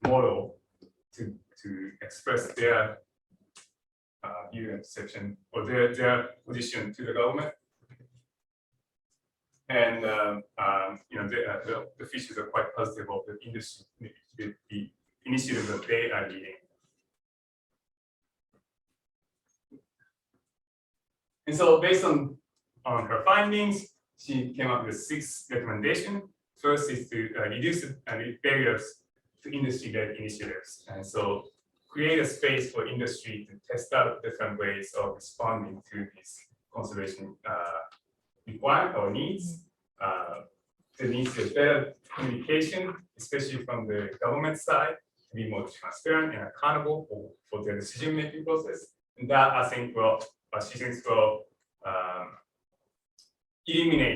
model to express their view and perception or their position to the government. And the fishers are quite positive of the industry, the initiatives that they are leading. And so based on her findings, she came up with 6 recommendations. First is to reduce the barriers to industry-led initiatives. And so create a space for industry to test out different ways of responding to these conservation requirements or needs. There needs to be better communication, especially from the government side, to be more transparent and accountable for their decision-making process. And that I think she thinks will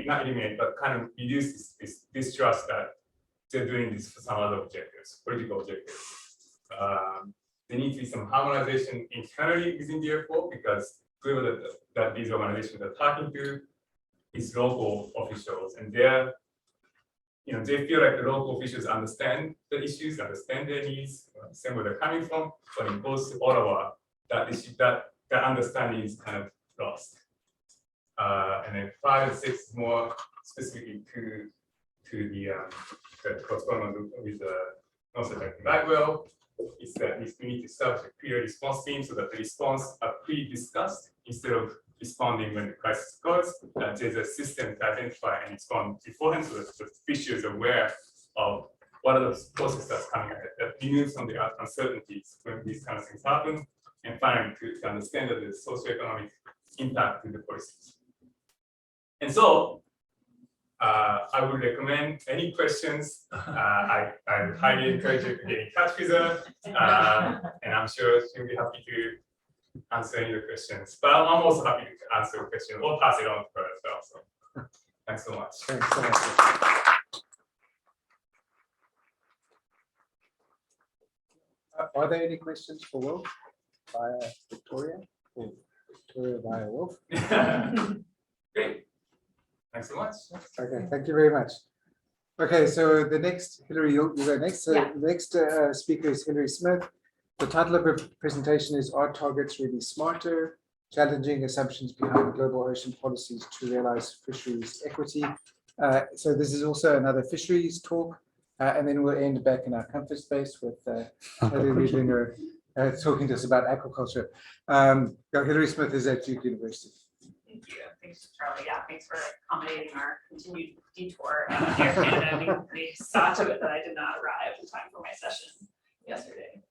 not eliminate, but kind of reduce this distrust that they're doing this for some other objectives, political objectives. There needs to be some harmonization internally within the airport, because clearly that these organizations are talking to is local officials, and they feel like the local officials understand the issues, understand their needs, understand where they're coming from. But in both Ottawa, that understanding is kind of lost. And then 5 and 6 is more specifically to the what's going on with the non-selective bagwell. Is that we need to establish a clear response team so that the response are pre-discussed instead of responding when the crisis occurs. There's a system to identify and respond beforehand, so that the fisher is aware of what are the processes that's coming ahead, that removes some of the uncertainties when these kind of things happen, and finally to understand that there's socioeconomic impact to the policies. And so I would recommend any questions. I highly encourage you to get in touch with her, and I'm sure she'll be happy to answer any of the questions. But I'm also happy to answer a question or pass it on to her as well. So thanks so much. Thanks so much. Are there any questions for Wilf via Victoria or Victoria via Wilf? Great. Thanks so much. Okay, thank you very much. Okay, so the next, Hilary, you go next. So Yeah. the next speaker is Hilary Smith. The title of her presentation is Are Targets Really Smarter? Challenging Assumptions Behind Global Ocean Policies to Realize Fisheries Equity. So this is also another fisheries talk, and then we'll end back in our comfort space with Hilary Riedlinger talking to us about aquaculture. Hilary Smith is at Duke University. Thank you. Thanks, Charlie. Yeah, thanks for accommodating our continued detour. Air Canada, we saw to it that I did not arrive in time for my session yesterday.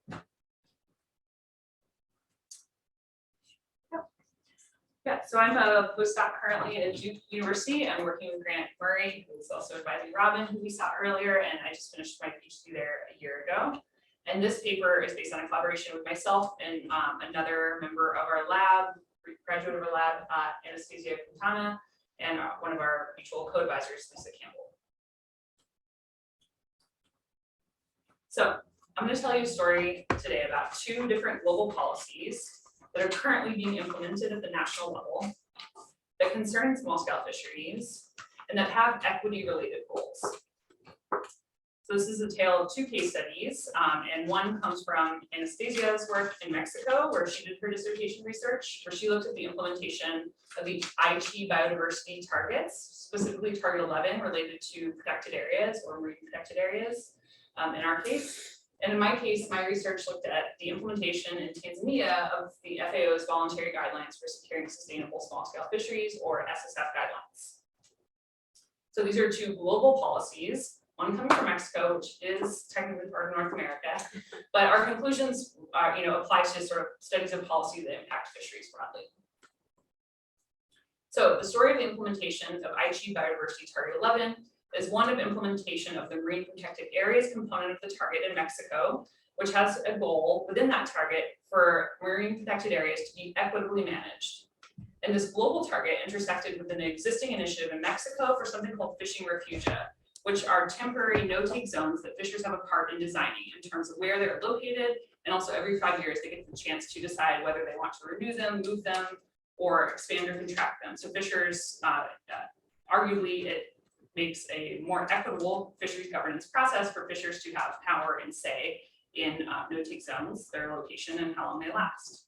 Yeah, so I'm a postdoc currently at Duke University. I'm working with Grant Murray, who's also advising Robin, who we saw earlier, and I just finished my PhD there a year ago. And this paper is based on a collaboration with myself and another member of our lab, graduate of our lab, Anastasia Quintana, and one of our mutual co-advisors, Lisa Campbell. So I'm going to tell you a story today about 2 different global policies that are currently being implemented at the national level that concern small-scale fisheries and that have equity-related goals. So this is a tale of 2 case studies, and one comes from Anastasia's work in Mexico, where she did her dissertation research, where she looked at the implementation of the IT biodiversity targets, specifically target 11 related to protected areas or marine protected areas in our case. And in my case, my research looked at the implementation in Tanzania of the FAO's voluntary guidelines for securing sustainable small-scale fisheries, or SSF guidelines. So these are 2 global policies. One coming from Mexico, which is technically part of North America, but our conclusions apply to sort of studies of policy that impact fisheries broadly. So the story of the implementation of IT Biodiversity Target 11 is one of implementation of the Marine Protected Areas component of the target in Mexico, which has a goal within that target for marine protected areas to be equitably managed. And this global target intersected with an existing initiative in Mexico for something called fishing refugia, which are temporary no-take zones that fishers have a part in designing in terms of where they're located. And also every 5 years, they get the chance to decide whether they want to renew them, move them, or expand or contract them. So fishers, arguably, it makes a more equitable fisheries governance process for fishers to have power and say in no-take zones, their location, and how long they last.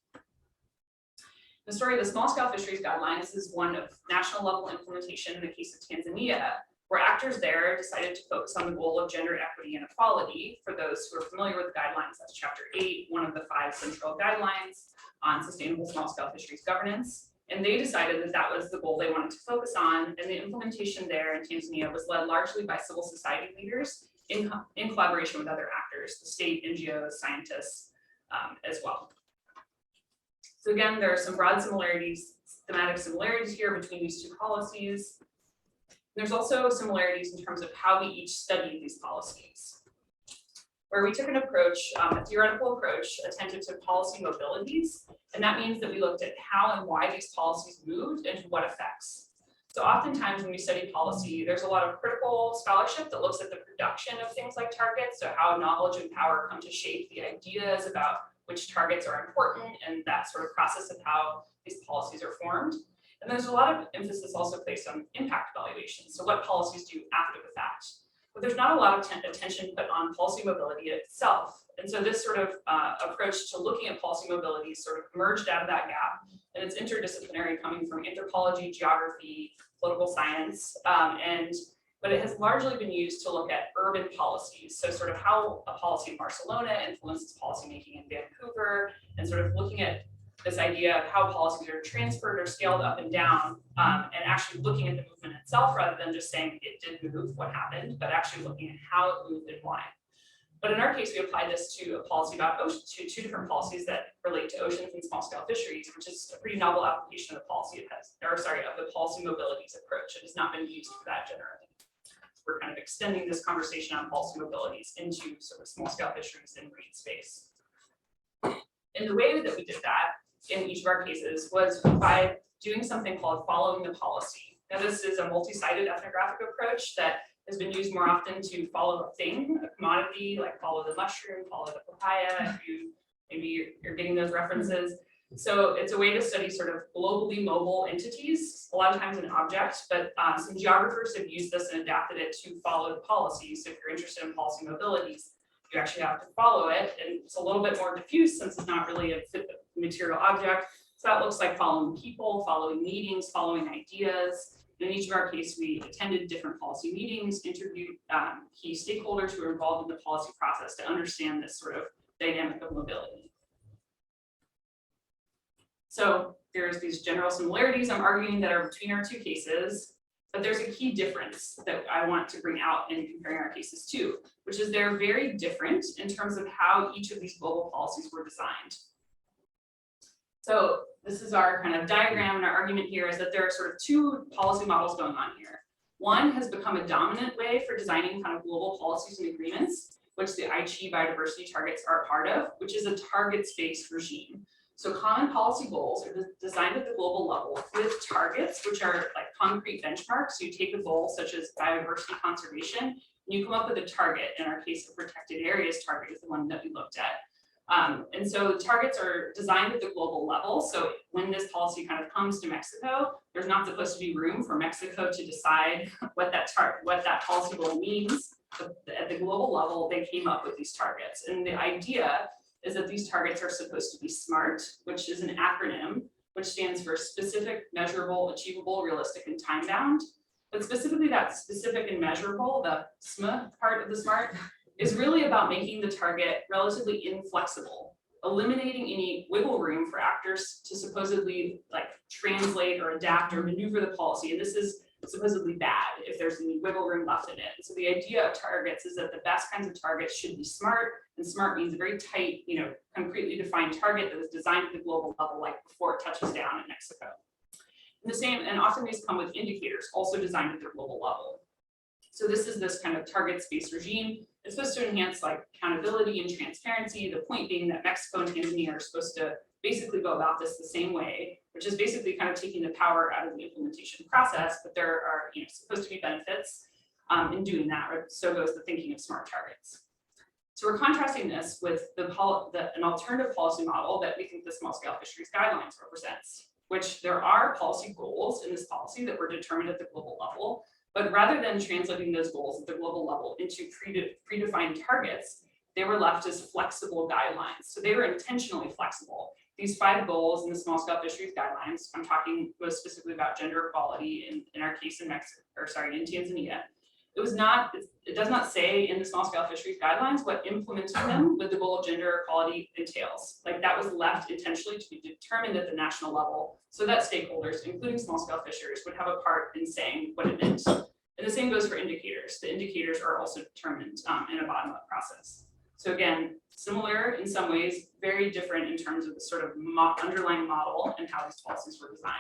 The story of the small-scale fisheries guidelines is one of national level implementation in the case of Tanzania, where actors there decided to focus on the goal of gender equity and equality. For those who are familiar with the guidelines, that's chapter 8, one of the 5 central guidelines on sustainable small-scale fisheries governance. And they decided that that was the goal they wanted to focus on. And the implementation there in Tanzania was led largely by civil society leaders in collaboration with other actors, the state, NGOs, scientists as well. So again, there are some broad similarities, thematic similarities here between these two policies. There's also similarities in terms of how we each study these policies, where we took an approach, a theoretical approach, attentive to policy mobilities. And that means that we looked at how and why these policies moved and to what effects. So oftentimes when we study policy, there's a lot of critical scholarship that looks at the production of things like targets, so how knowledge and power come to shape the ideas about which targets are important and that sort of process of how these policies are formed. And there's a lot of emphasis also placed on impact evaluation, so what policies do after the fact. But there's not a lot of attention put on policy mobility itself. And so this sort of approach to looking at policy mobility sort of emerged out of that gap. And it's interdisciplinary, coming from anthropology, geography, political science, but it has largely been used to look at urban policies. So sort of how a policy in Barcelona influences policymaking in Vancouver, and sort of looking at this idea of how policies are transferred or scaled up and down, and actually looking at the movement itself rather than just saying it did move, what happened, but actually looking at how it moved and why. But in our case, we applied this to a policy about ocean, to two different policies that relate to oceans and small scale fisheries, which is a pretty novel application of the policy of the policy mobilities approach. It has not been used for that generally. We're kind of extending this conversation on policy mobilities into sort of small scale fisheries in marine space. And the way that we did that in each of our cases was by doing something called following the policy. Now, this is a multi-sided ethnographic approach that has been used more often to follow a thing, a commodity, like follow the mushroom, follow the papaya, if you maybe you're getting those references. So it's a way to study sort of globally mobile entities, a lot of times an object, but some geographers have used this and adapted it to follow the policy. So if you're interested in policy mobilities, you actually have to follow it, and it's a little bit more diffuse since it's not really a material object. So that looks like following people, following meetings, following ideas. In each of our cases, we attended different policy meetings, interviewed key stakeholders who were involved in the policy process to understand this sort of dynamic of mobility. So there's these general similarities I'm arguing that are between our two cases, but there's a key difference that I want to bring out in comparing our cases too, which is they're very different in terms of how each of these global policies were designed. So this is our kind of diagram, and our argument here is that there are sort of two policy models going on here. One has become a dominant way for designing kind of global policies and agreements, which the Aichi biodiversity targets are a part of, which is a targets-based regime. So common policy goals are designed at the global level with targets, which are like concrete benchmarks. So you take a goal such as biodiversity conservation, and you come up with a target. In our case, the protected areas target is the one that we looked at. And so the targets are designed at the global level. So when this policy kind of comes to Mexico, there's not supposed to be room for Mexico to decide what that policy goal means. But at the global level, they came up with these targets. And the idea is that these targets are supposed to be SMART, which is an acronym, which stands for specific, measurable, achievable, realistic, and time bound. But specifically that specific and measurable, the SMA part of the SMART, is really about making the target relatively inflexible, eliminating any wiggle room for actors to supposedly like translate or adapt or maneuver the policy. And this is supposedly bad if there's any wiggle room left in it. So the idea of targets is that the best kinds of targets should be SMART, and SMART means a very tight, concretely defined target that is designed at the global level, like before it touches down in Mexico. And often these come with indicators also designed at the global level. So this is this kind of target-based regime. It's supposed to enhance like accountability and transparency. The point being that Mexico and Tanzania are supposed to basically go about this the same way, which is basically kind of taking the power out of the implementation process, but there are supposed to be benefits in doing that, or so goes the thinking of SMART targets. So we're contrasting this with an alternative policy model that we think the small scale fisheries guidelines represents, which there are policy goals in this policy that were determined at the global level. But rather than translating those goals at the global level into predefined targets, they were left as flexible guidelines. So they were intentionally flexible. These 5 goals in the small scale fisheries guidelines, I'm talking most specifically about gender equality in our case in Tanzania. It does not say in the small scale fisheries guidelines what implementing them with the goal of gender equality entails. Like that was left intentionally to be determined at the national level so that stakeholders, including small scale fishers, would have a part in saying what it meant. And the same goes for indicators. The indicators are also determined in a bottom-up process. So again, similar in some ways, very different in terms of the sort of underlying model and how these policies were designed.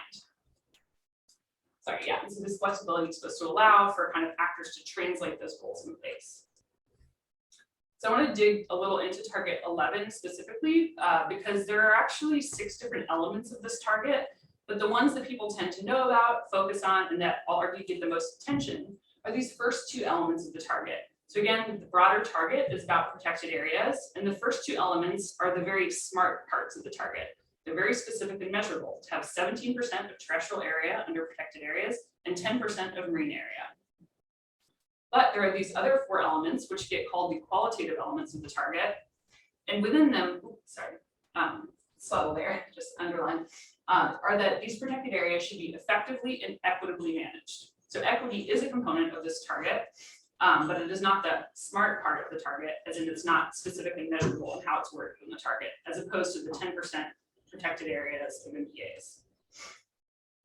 Sorry, yeah, so this flexibility is supposed to allow for kind of actors to translate those goals in place. So I want to dig a little into target 11 specifically, because there are actually 6 different elements of this target, but the ones that people tend to know about, focus on, and that I'll argue get the most attention are these first 2 elements of the target. So again, the broader target is about protected areas, and the first 2 elements are the very smart parts of the target. They're very specific and measurable, to have 17% of terrestrial area under protected areas and 10% of marine area. But there are these other 4 elements which get called the qualitative elements of the target. And within them, subtle there, just underline, are that these protected areas should be effectively and equitably managed. So equity is a component of this target, but it is not the smart part of the target, as in it's not specifically measurable in how it's worked in the target, as opposed to the 10% protected areas of MPAs.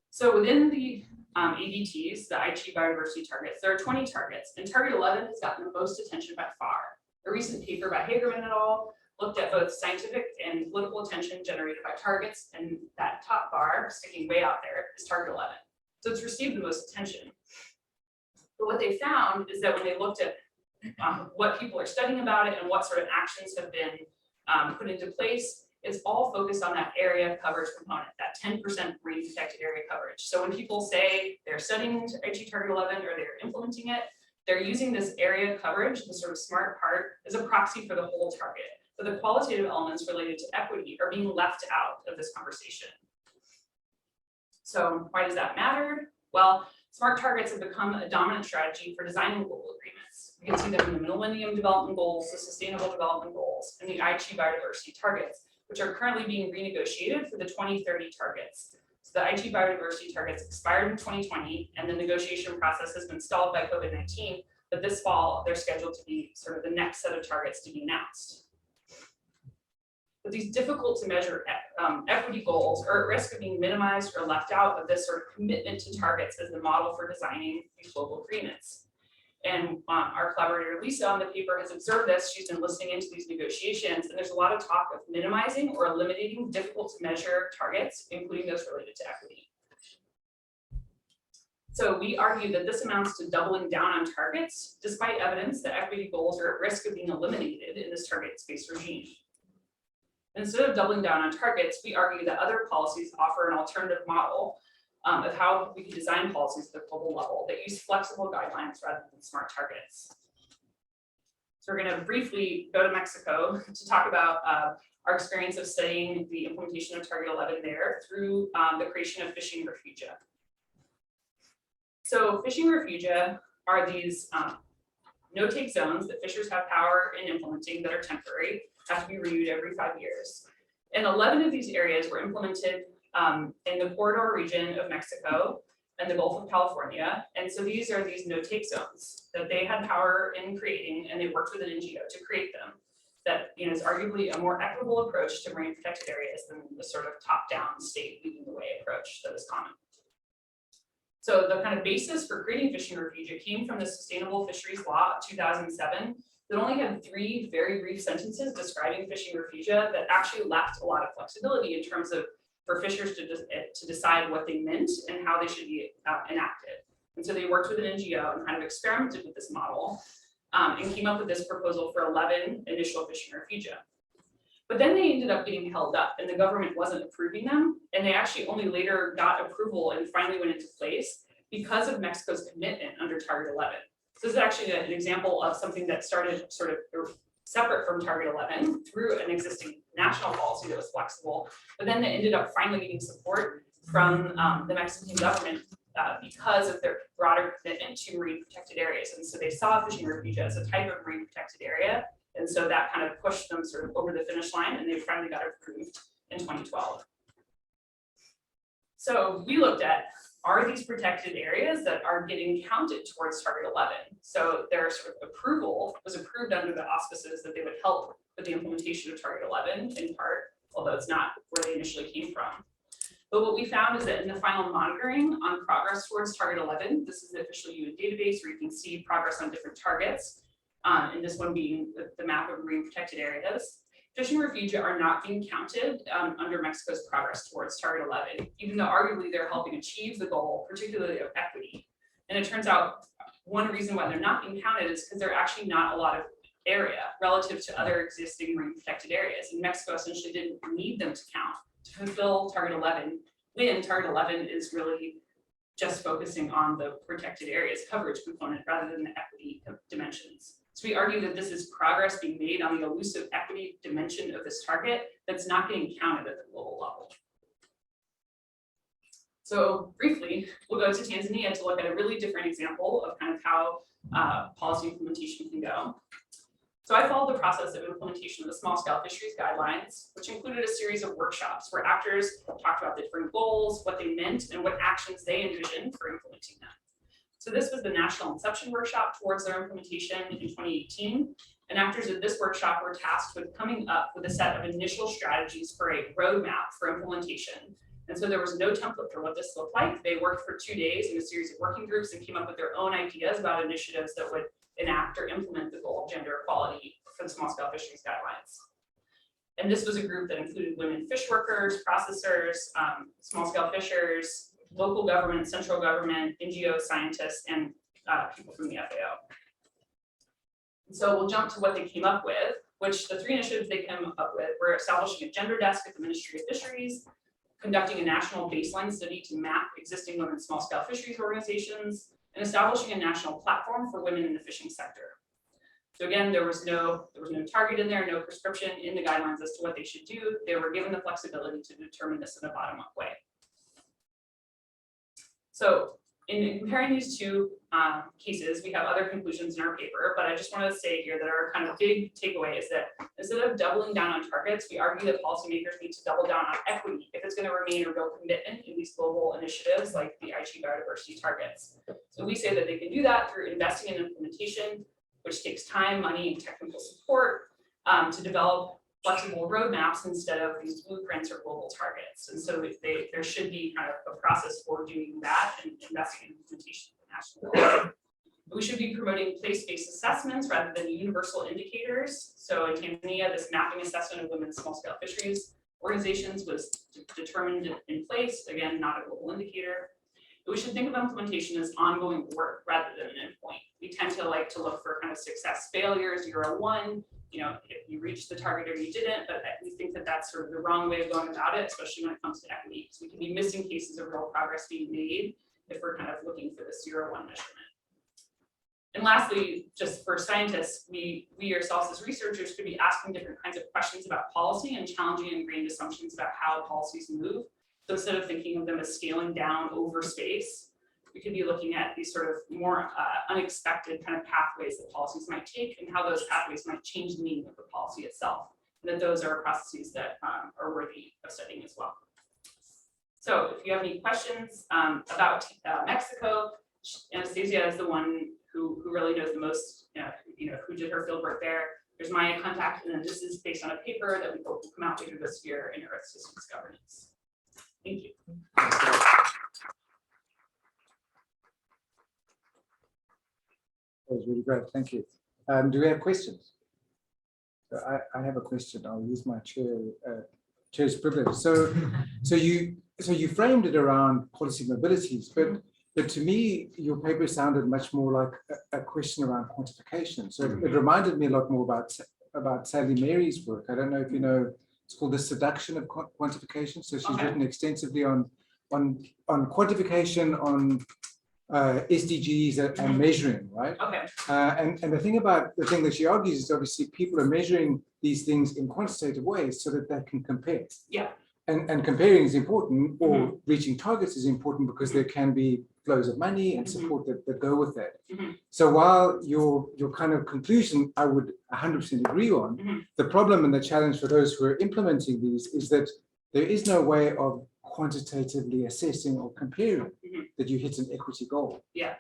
So within the ABTs, the Aichi biodiversity targets, there are 20 targets, and target 11 has gotten the most attention by far. A recent paper by Hagerman et al. Looked at both scientific and political attention generated by targets, and that top bar, sticking way out there, is target 11. So it's received the most attention. But what they found is that when they looked at what people are studying about it and what sort of actions have been put into place, it's all focused on that area coverage component, that 10% marine protected area coverage. So when people say they're studying Aichi Target 11 or they're implementing it, they're using this area coverage, the sort of smart part, as a proxy for the whole target. But the qualitative elements related to equity are being left out of this conversation. So why does that matter? Well, smart targets have become a dominant strategy for designing global agreements. You can see them in the Millennium Development Goals, the Sustainable Development Goals, and the Aichi biodiversity targets, which are currently being renegotiated for the 2030 targets. So the Aichi biodiversity targets expired in 2020, and the negotiation process has been stalled by COVID-19, but this fall, they're scheduled to be sort of the next set of targets to be announced. But these difficult to measure equity goals are at risk of being minimized or left out of this sort of commitment to targets as the model for designing these global agreements. And our collaborator Lisa on the paper has observed this. She's been listening into these negotiations, and there's a lot of talk of minimizing or eliminating difficult to measure targets, including those related to equity. So we argue that this amounts to doubling down on targets, despite evidence that equity goals are at risk of being eliminated in this target-based regime. Instead of doubling down on targets, we argue that other policies offer an alternative model of how we can design policies at the global level that use flexible guidelines rather than smart targets. So we're going to briefly go to Mexico to talk about our experience of studying the implementation of Target 11 there through the creation of fishing refugia. So fishing refugia are these no-take zones that fishers have power in implementing that are temporary, have to be renewed every 5 years. And 11 of these areas were implemented in the corridor region of Mexico and the Gulf of California. And so these are these no-take zones that they had power in creating, and they worked with an NGO to create them. That is arguably a more equitable approach to marine protected areas than the sort of top-down state leading the way approach that is common. So the kind of basis for creating fishing refugia came from the Sustainable Fisheries Law of 2007 that only had 3 very brief sentences describing fishing refugia that actually left a lot of flexibility in terms of for fishers to decide what they meant and how they should be enacted. And so they worked with an NGO and kind of experimented with this model and came up with this proposal for 11 initial fishing refugia. But then they ended up getting held up and the government wasn't approving them. And they actually only later got approval and finally went into place because of Mexico's commitment under Target 11. So this is actually an example of something that started sort of separate from Target 11 through an existing national policy that was flexible, but then they ended up finally getting support from the Mexican government because of their broader commitment to marine protected areas. And so they saw fishing refugia as a type of marine protected area. And so that kind of pushed them sort of over the finish line, and they finally got approved in 2012. So we looked at, are these protected areas that are getting counted towards target 11? So their sort of approval was approved under the auspices that they would help with the implementation of target 11 in part, although it's not where they initially came from. But what we found is that in the final monitoring on progress towards target 11, this is the official UN database where you can see progress on different targets, and this one being the map of marine protected areas. Fishing refugia are not being counted under Mexico's progress towards target 11, even though arguably they're helping achieve the goal, particularly of equity. And it turns out one reason why they're not being counted is because they're actually not a lot of area relative to other existing marine protected areas. And Mexico essentially didn't need them to count to fulfill target 11, when target 11 is really just focusing on the protected areas coverage component rather than the equity dimensions. So we argue that this is progress being made on the elusive equity dimension of this target that's not getting counted at the global level. So briefly, we'll go to Tanzania to look at a really different example of kind of how policy implementation can go. So I followed the process of implementation of the small scale fisheries guidelines, which included a series of workshops where actors talked about the different goals, what they meant, and what actions they envisioned for implementing them. So this was the National Inception Workshop towards their implementation in 2018. And actors at this workshop were tasked with coming up with a set of initial strategies for a roadmap for implementation. And so there was no template for what this looked like. They worked for 2 days in a series of working groups and came up with their own ideas about initiatives that would enact or implement the goal of gender equality for the small scale fisheries guidelines. And this was a group that included women fish workers, processors, small scale fishers, local government, central government, NGOs, scientists, and people from the FAO. And so we'll jump to what they came up with, which the 3 initiatives they came up with were establishing a gender desk at the Ministry of Fisheries, conducting a national baseline study to map existing women small scale fisheries organizations, and establishing a national platform for women in the fishing sector. So again, there was no target in there, no prescription in the guidelines as to what they should do. They were given the flexibility to determine this in a bottom-up way. So in comparing these 2 cases, we have other conclusions in our paper, but I just want to say here that our kind of big takeaway is that instead of doubling down on targets, we argue that policymakers need to double down on equity if it's going to remain a real commitment in these global initiatives like the Aichi biodiversity targets. So we say that they can do that through investing in implementation, which takes time, money, and technical support to develop flexible roadmaps instead of these blueprints or global targets. And so there should be kind of a process for doing that and investing in implementation at the national level. We should be promoting place-based assessments rather than universal indicators. So in Tanzania, this mapping assessment of women's small-scale fisheries organizations was determined in place, again, not a global indicator. But we should think of implementation as ongoing work rather than an endpoint. We tend to like to look for kind of success failures, 0 or 1, you know, if you reached the target or you didn't, but we think that that's sort of the wrong way of going about it, especially when it comes to equity. So we can be missing cases of real progress being made if we're kind of looking for the 0 or 1 measurement. And lastly, just for scientists, we ourselves as researchers could be asking different kinds of questions about policy and challenging ingrained assumptions about how policies move. So instead of thinking of them as scaling down over space, we could be looking at these sort of more unexpected kind of pathways that policies might take and how those pathways might change the meaning of the policy itself. And that those are processes that are worthy of studying as well. So if you have any questions about Mexico, Anastasia is the one who really knows the most, who did her fieldwork there. There's my contact, and then this is based on a paper that we hope will come out later this year in Earth Systems Governance. Thank you. That was really great, thank you. Do we have questions? So I have a question. I'll use my chair's privilege. So you framed it around policy mobilities, but to me, your paper sounded much more like a question around quantification. So it reminded me a lot more about Sally Mary's work. I don't know if you know, it's called The Seduction of Quantification. So she's written extensively on quantification, on SDGs and measuring, right? Okay. And the thing that she argues is obviously people are measuring these things in quantitative ways so that they can compare. Yeah. And comparing is important, or reaching targets is important because there can be flows of money and support that go with that. So while your kind of conclusion, I would 100% agree on, the problem and the challenge for those who are implementing these is that there is no way of quantitatively assessing or comparing Mhm. that you hit an equity goal. Yeah,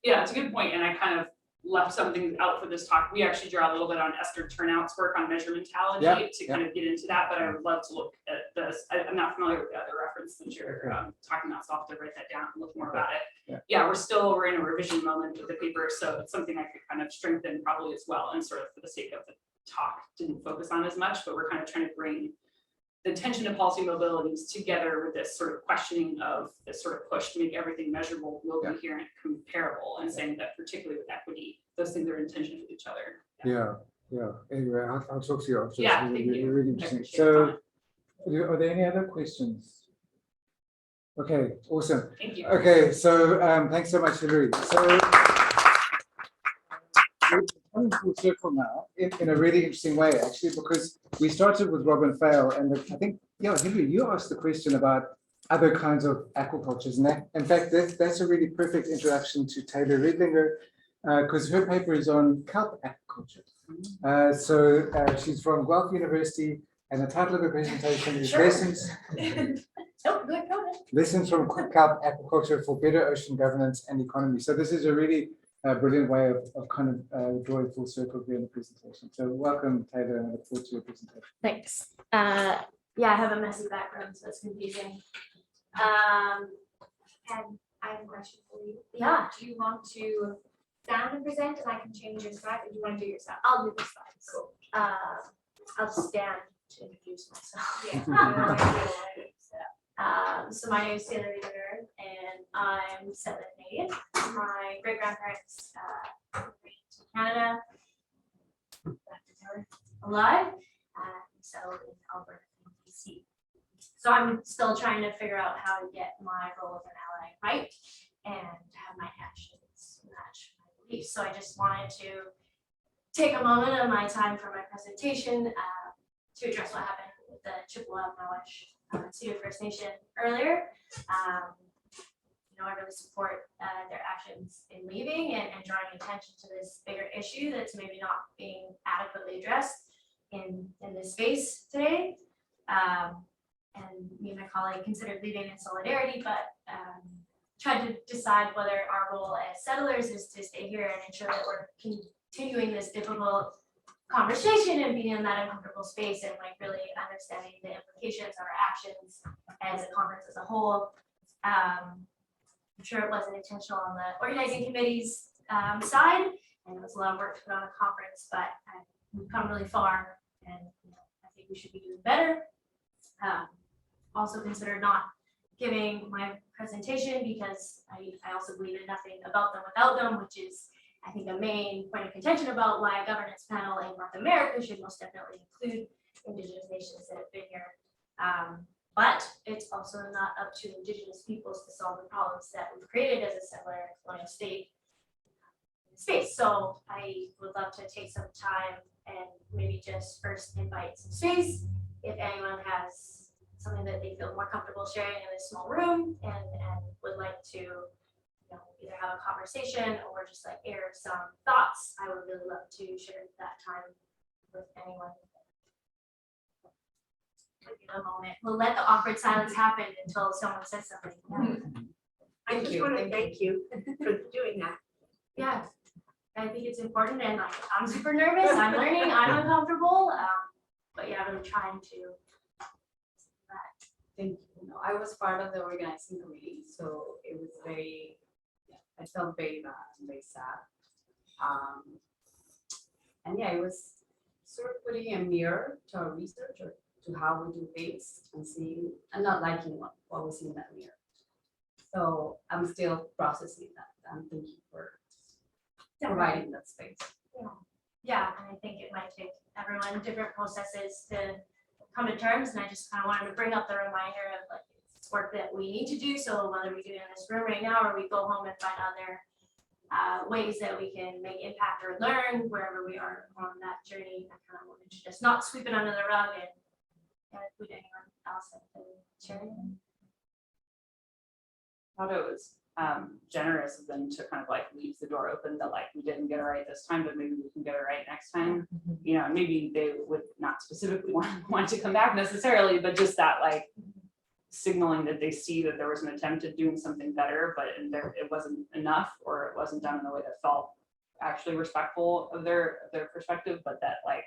it's a good point, and I kind of left something out for this talk. We actually draw a little bit on Esther Turnout's work on measurementology Yeah, to kind of get into that, but I would love to look at this. I'm not familiar with the other reference that you're talking about, so I'll have to write that down and look more about it. Yeah, we're in a revision moment with the paper, so it's something I could kind of strengthen probably as well, and sort of for the sake of the talk, didn't focus on as much, but we're kind of trying to bring the attention to policy mobilities together with this sort of questioning of this sort of push to make everything measurable, will be here and comparable, and saying that particularly with equity, those things are in tension with each other. Yeah. Anyway, I'll talk to you after. Yeah, It's thank you. really I interesting. appreciate your So, are there any other questions? Okay, awesome. Thank you. Okay, so thanks so much, Hillary. So we're coming full circle now in a really interesting way, actually, because we started with Robin Fail, and I think, Hillary, you asked the question about other kinds of aquacultures, and that, in fact, that's a really perfect introduction to Taylor Riedlinger, because her paper is on kelp aquaculture. She's from Guelph University, and the title of her presentation is Lessons from Kelp Aquaculture for Better Ocean Governance and Economy. So this is a really brilliant way of kind of drawing full circle here in the presentation. So welcome, Taylor, and I look forward to your presentation. Thanks. Yeah, I have a messy background, so it's confusing. And I have a question for you. Yeah, do you want to stand and present, and I can change your slide, or do you want to do your slide? I'll do the slides. Cool. I'll stand to introduce myself. So my name is Taylor Riedlinger, and I'm 7 Canadian. My great grandparents immigrated to Canada, alive, and settled in Alberta, BC. So I'm still trying to figure out how to get my role as an ally right, and have my actions match my beliefs. So I just wanted to take a moment of my time for my presentation to address what happened with the Chippewa Mawash Cedar First Nation earlier. I really support their actions in leaving and drawing attention to this bigger issue that's maybe not being adequately addressed in this space today. And me and my colleague considered leaving in solidarity, but tried to decide whether our role as settlers is to stay here and ensure that we're continuing this difficult conversation and being in that uncomfortable space and like really understanding the implications of our actions as a conference as a whole. I'm sure it wasn't intentional on the organizing committee's side, and it was a lot of work to put on a conference, but we've come really far, and I think we should be doing better. Also consider not giving my presentation because I also believe in nothing about them without them, which is I think a main point of contention about why a governance panel in North America should most definitely include Indigenous nations that have been here. But it's also not up to Indigenous peoples to solve the problems that we've created as a settler colonial state space. So I would love to take some time and maybe just first invite some space if anyone has something that they feel more comfortable sharing in this small room and would like to either have a conversation or just like air some thoughts. I would really love to share that time with anyone. In a moment, we'll let the awkward silence happen until someone says something. I just want to thank you for doing that. Yeah, I think it's important, and like, I'm super nervous. I'm learning. I'm uncomfortable, but yeah, I'm trying to. Thank you. I was part of the organizing committee, so it was very. I felt very bad and very sad. And yeah, it was sort of putting a mirror to our research or to how we do things and seeing and not liking what was in that mirror. So I'm still processing that. And thank you for providing that space. Yeah, and I think it might take everyone different processes to come to terms. And I just kind of wanted to bring up the reminder of like it's work that we need to do. So whether we do it in this room right now or we go home and find other ways that we can make impact or learn wherever we are on that journey, I kind of wanted to just not sweep it under the rug and include anyone else in sharing. I thought it was generous of them to kind of like leave the door open that like we didn't get it right this time, but maybe we can get it right next time. And maybe they would not specifically want to come back necessarily, but just that like signaling that they see that there was an attempt at doing something better, but it wasn't enough, or it wasn't done in a way that felt actually respectful of their perspective, but that like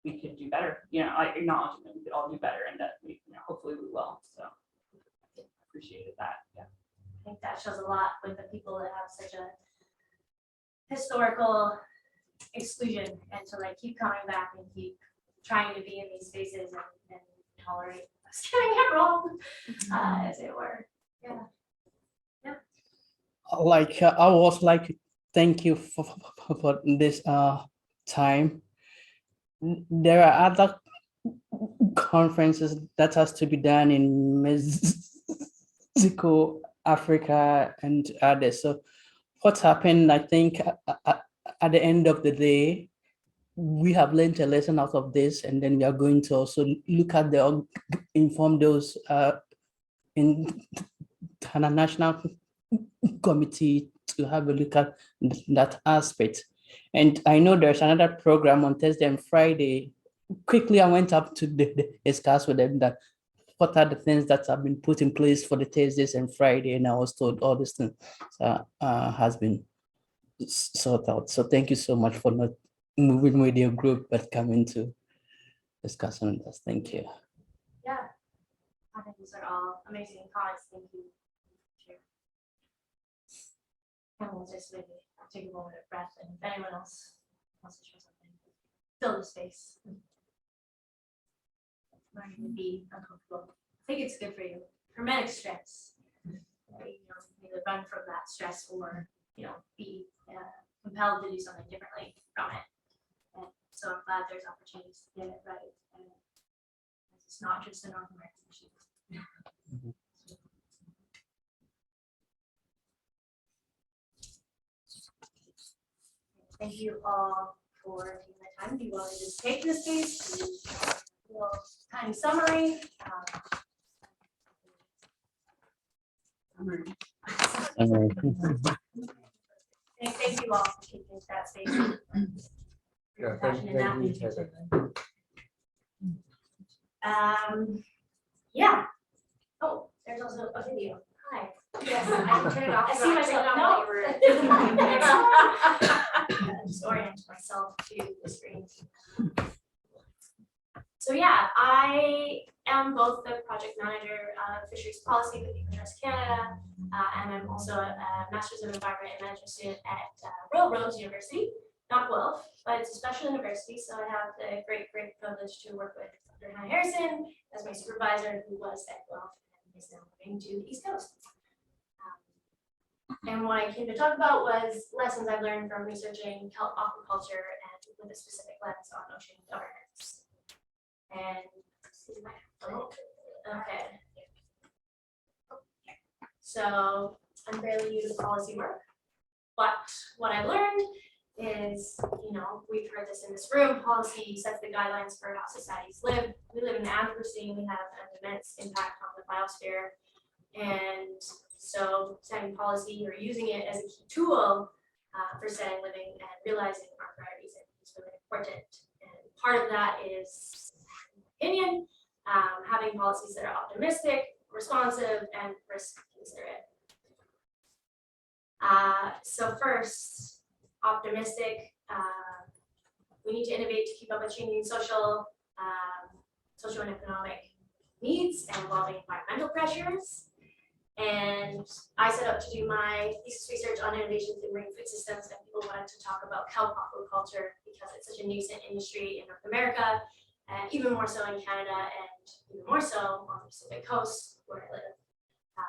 we could do better, you know, like acknowledging that we could all do better, and that we, you know, hopefully we will. So appreciated that. Yeah. I think that shows a lot with the people that have such a historical exclusion, and to like keep coming back and keep trying to be in these spaces and tolerate us getting it wrong, as it were. Yeah. Like I was like, thank you for this time. There are other conferences that has to be done in Mexico, Africa, and others. So what's happened, I think, at the end of the day, we have learned a lesson out of this, and then we are going to also look at the inform those international committee to have a look at that aspect. And I know there's another program on Thursday and Friday. Quickly, I went up to discuss with them that what are the things that have been put in place for the Thursdays and Friday, and I was told all this thing has been sorted out. So thank you so much for not moving with your group, but coming to discuss on this. Thank you. Yeah, I think these are all amazing comments. Thank you. And we'll just maybe take a moment of breath, and if anyone else wants to share something, fill the space. Learning to be uncomfortable. I think it's good for you. Hermetic stress. You know, either run from that stress or, you know, be compelled to do something differently from it. And so I'm glad there's opportunities to get it right. And it's not just a North American issue. Thank you all for taking the time. Do you want to just take this space? Kind of summary. Thank you all for taking that space. Yeah, thank you, Heather. Yeah. Oh, there's also a video. Hi. Yes, I can turn it off. I see myself. No. Just orient myself to the screen. So yeah, I am both the project manager of fisheries policy with Economies Canada, and I'm also a Master's of Environment and Management student at Royal Roads University, not Wilf, but it's a special university. So I have the great privilege to work with Dr. Hannah Harrison as my supervisor, who was at Wilf and is now moving to the East Coast. And what I came to talk about was lessons I've learned from researching kelp aquaculture and with a specific lens on ocean governance. And okay. So I'm fairly new to policy work, but what I've learned is, you know, we've heard this in this room, policy sets the guidelines for how societies live. We live in the Anthropocene, we have an immense impact on the biosphere. And so setting policy or using it as a key tool for setting living and realizing our priorities is really important. And part of that is, in my opinion, having policies that are optimistic, responsive, and risk considerate. So first, optimistic. We need to innovate to keep up with changing social and economic needs and evolving environmental pressures. And I set out to do my thesis research on innovations in marine food systems, and people wanted to talk about kelp aquaculture because it's such a nascent industry in North America, and even more so in Canada, and even more so on the Pacific Coast where I live. I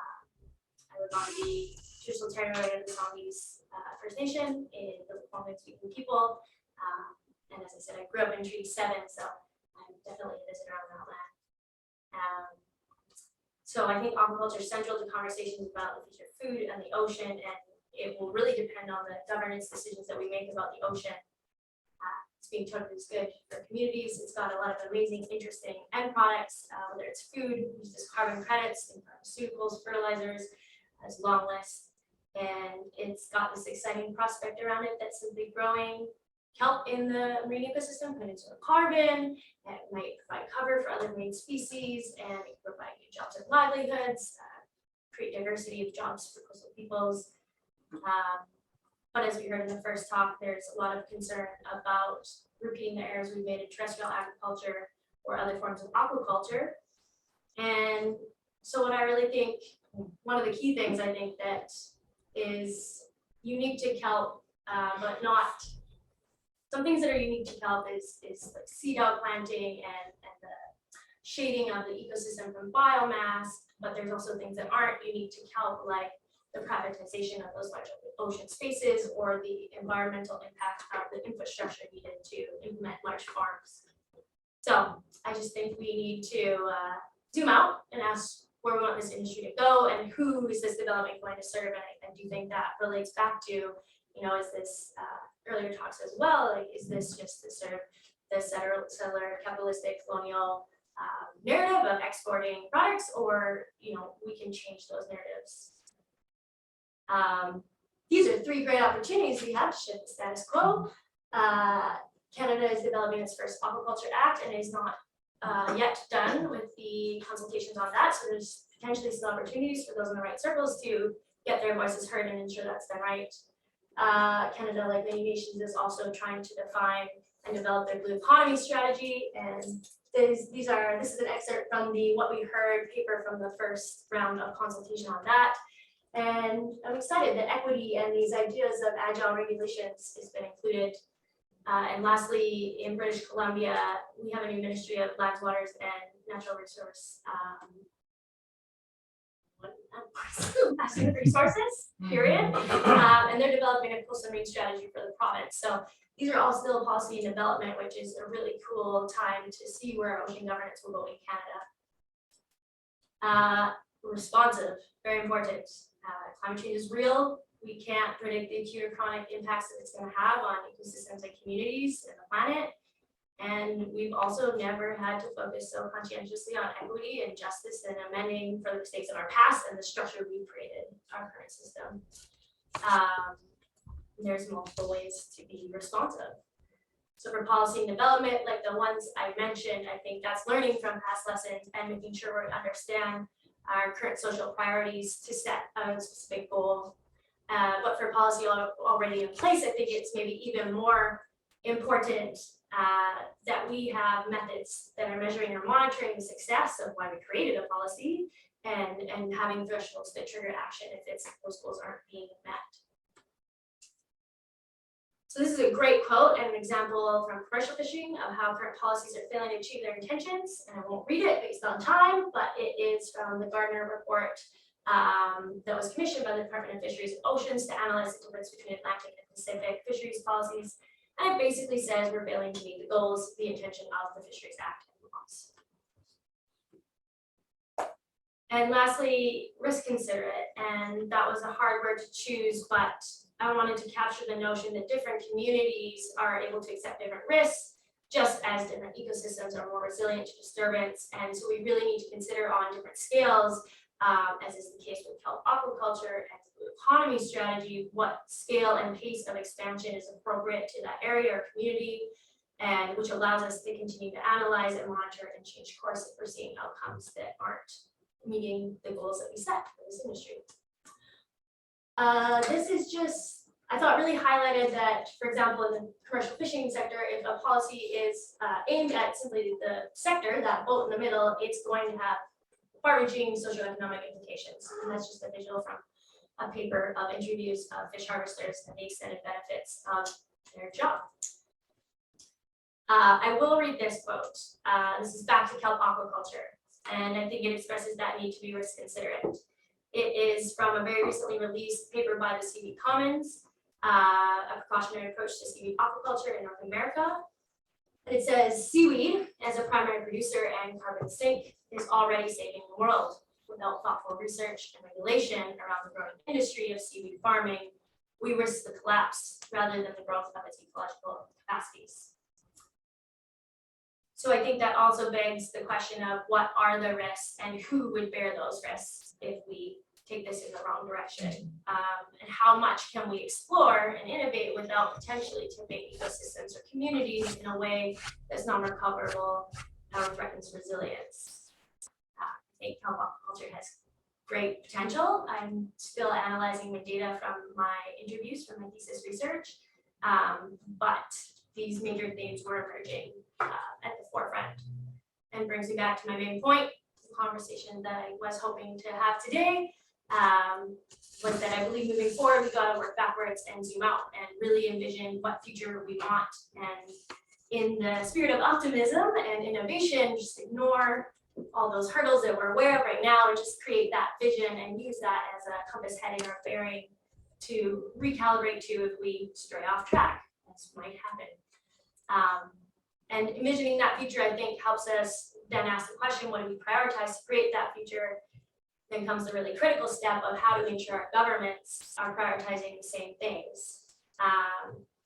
live on the traditional territory of the Songhees First Nation in the Lekwungen-speaking people. And as I said, I grew up in Treaty 7, so I'm definitely a visitor on that land. So I think aquaculture is central to conversations about the future of food and the ocean, and it will really depend on the governance decisions that we make about the ocean. It's being totally good for communities. It's got a lot of amazing, interesting end products, whether it's food, used as carbon credits, in pharmaceuticals, fertilizers, as a long list. And it's got this exciting prospect around it that's simply growing. kelp in the marine ecosystem, Peninsula carbon, and it might provide cover for other marine species, and it can provide new jobs and livelihoods, create diversity of jobs for coastal peoples. But as we heard in the first talk, there's a lot of concern about repeating the errors we made in terrestrial agriculture or other forms of aquaculture. And so what I really think, one of the key things I think that is unique to kelp, but not, some things that are unique to kelp is like seed out planting and the shading of the ecosystem from biomass, but there's also things that aren't unique to kelp, like the privatization of those large ocean spaces or the environmental impact of the infrastructure needed to implement large farms. So I just think we need to zoom out and ask where we want this industry to go and who is this development going to serve. And I do think that relates back to, you know, is this earlier talks as well, like, is this just the sort of the settler capitalistic colonial narrative of exporting products, or, you know, we can change those narratives. These are 3 great opportunities we have to shift the status quo. Canada is developing its first Aquaculture Act and is not yet done with the consultations on that. So there's potentially still opportunities for those in the right circles to get their voices heard and ensure that's done right. Canada, like many nations, is also trying to define and develop their blue economy strategy. And this is an excerpt from the What We Heard paper from the first round of consultation on that. And I'm excited that equity and these ideas of agile regulations has been included. And lastly, in British Columbia, we have a new Ministry of Lands, Waters, and Natural Resources, resources, period. And they're developing a coastal marine strategy for the province. So these are all still policy and development, which is a really cool time to see where ocean governance will go in Canada. Responsive, very important. Climate change is real. We can't predict the acute or chronic impacts that it's going to have on ecosystems and communities and the planet. And we've also never had to focus so conscientiously on equity and justice and amending for the mistakes of our past and the structure we've created, our current system. There's multiple ways to be responsive. So for policy and development, like the ones I mentioned, I think that's learning from past lessons and making sure we understand our current social priorities to set a specific goal. But for policy already in place, I think it's maybe even more important that we have methods that are measuring or monitoring the success of why we created a policy and having thresholds that trigger action if those goals aren't being met. So this is a great quote and an example from commercial fishing of how current policies are failing to achieve their intentions. And I won't read it based on time, but it is from the Gardner report that was commissioned by the Department of Fisheries and Oceans to analyze the difference between Atlantic and Pacific fisheries policies. And it basically says we're failing to meet the goals, the intention of the Fisheries Act and laws. And lastly, risk considerate. And that was a hard word to choose, but I wanted to capture the notion that different communities are able to accept different risks, just as different ecosystems are more resilient to disturbance. And so we really need to consider on different scales, as is the case with kelp aquaculture and the blue economy strategy, what scale and pace of expansion is appropriate to that area or community, and which allows us to continue to analyze and monitor and change course if we're seeing outcomes that aren't meeting the goals that we set for this industry. This is just, I thought, really highlighted that, for example, in the commercial fishing sector, if a policy is aimed at simply the sector, that boat in the middle, it's going to have far-reaching socioeconomic implications. And that's just a visual from a paper of interviews of fish harvesters and the extended benefits of their job. I will read this quote. This is back to kelp aquaculture, and I think it expresses that need to be risk considerate. It is from a very recently released paper by the seaweed commons, a precautionary approach to seaweed aquaculture in North America. And it says, seaweed, as a primary producer and carbon sink, is already saving the world. Without thoughtful research and regulation around the growing industry of seaweed farming, we risk the collapse rather than the growth of its ecological capacities. So I think that also begs the question of what are the risks and who would bear those risks if we take this in the wrong direction? And how much can we explore and innovate without potentially tipping ecosystems or communities in a way that's non-recoverable or threatens resilience? I think kelp aquaculture has great potential. I'm still analyzing the data from my interviews from my thesis research, but these major themes were emerging at the forefront, and brings me back to my main point. The conversation that I was hoping to have today was that I believe moving forward, we gotta work backwards and zoom out and really envision what future we want. And in the spirit of optimism and innovation, just ignore all those hurdles that we're aware of right now and just create that vision and use that as a compass heading or bearing to recalibrate to if we stray off track. This might happen. And envisioning that future, I think, helps us then ask the question, what do we prioritize to create that future? Then comes the really critical step of how do we ensure our governments are prioritizing the same things?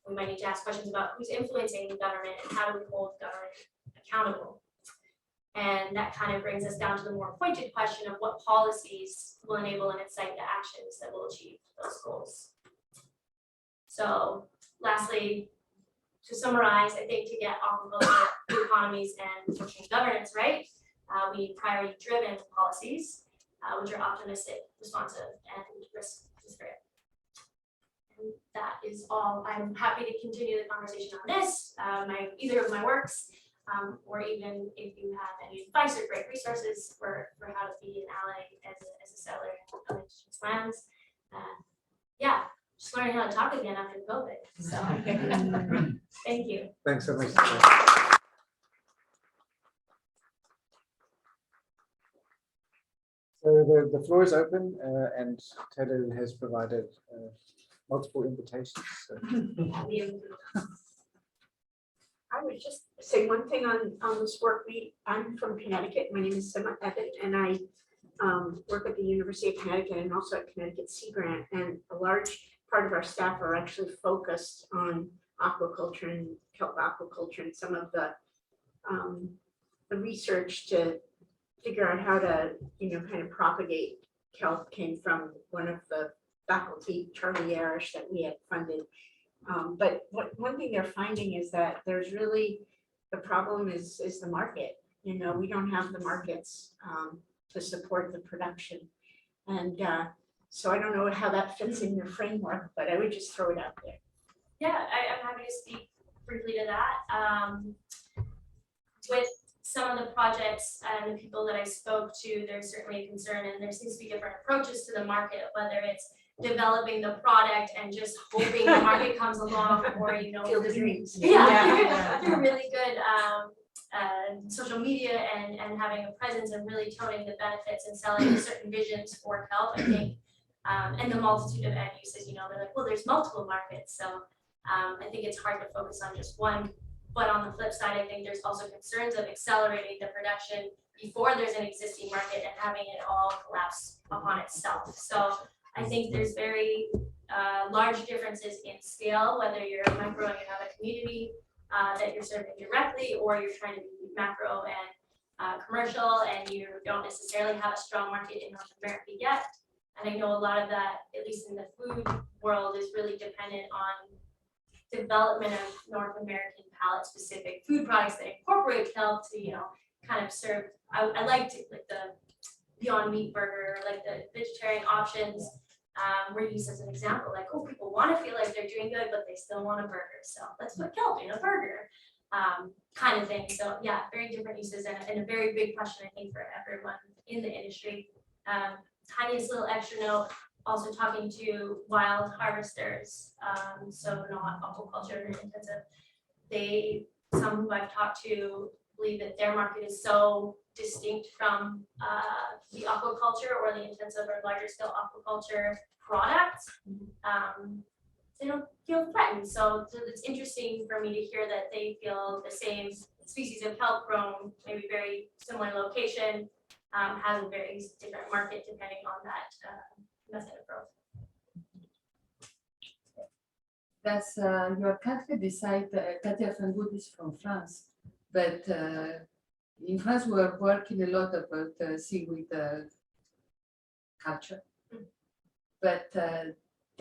We might need to ask questions about who's influencing the government and how do we hold government accountable? And that kind of brings us down to the more pointed question of what policies will enable and incite the actions that will achieve those goals. So lastly, to summarize, I think to get aquaculture, economies, and social governance right, we need priority-driven policies, which are optimistic, responsive, and risk-considerate. And that is all. I'm happy to continue the conversation on this, either of my works, or even if you have any advice or great resources for how to be an ally as a settler of indigenous lands. Yeah, just learning how to talk again after COVID. So thank you. Thanks so much. So the floor is open, and Taylor has provided multiple invitations. So. I would just say one thing on this work. I'm from Connecticut. My name is Sima Evan, and I work at the University of Connecticut and also at Connecticut Sea Grant. And a large part of our staff are actually focused on aquaculture and kelp aquaculture, and some of the research to figure out how to, kind of propagate kelp came from one of the faculty, Charlie Arish, that we had funded. But one thing they're finding is that there's really, the problem is the market. We don't have the markets to support the production. And so I don't know how that fits in your framework, but I would just throw it out there. Yeah, I'm happy to speak briefly to that. With some of the projects and the people that I spoke to, there's certainly a concern, and there seems to be different approaches to the market, whether it's developing the product and just hoping the market comes along, or Field of dreams. Yeah. Through really good social media and having a presence and really toning the benefits and selling certain visions for kelp, I think, and the multitude of end uses. They're like, well, there's multiple markets, so I think it's hard to focus on just one. But on the flip side, I think there's also concerns of accelerating the production before there's an existing market and having it all collapse upon itself. So I think there's very large differences in scale, whether you're micro and you have a community that you're serving directly, or you're trying to be macro and commercial, and you don't necessarily have a strong market in North America yet. And I know a lot of that, at least in the food world, is really dependent on development of North American palate-specific food products that incorporate kelp to, kind of serve. I like to, like the Beyond Meat burger, like the vegetarian options, were used as an example. Like, oh, people want to feel like they're doing good, but they still want a burger, so let's put kelp in a burger, kind of thing. So yeah, very different uses, and a very big question, I think, for everyone in the industry. Tiniest little extra note. Also talking to wild harvesters, so not aquaculture intensive. Some who I've talked to believe that their market is so distinct from the aquaculture or the intensive or larger scale aquaculture products. They don't feel threatened. So it's interesting for me to hear that they feel the same species of kelp grown, maybe very similar location, has a very different market depending on that method of growth. That's your country decide. Katia Fangoud is from France, but in France we are working a lot about seaweed culture. but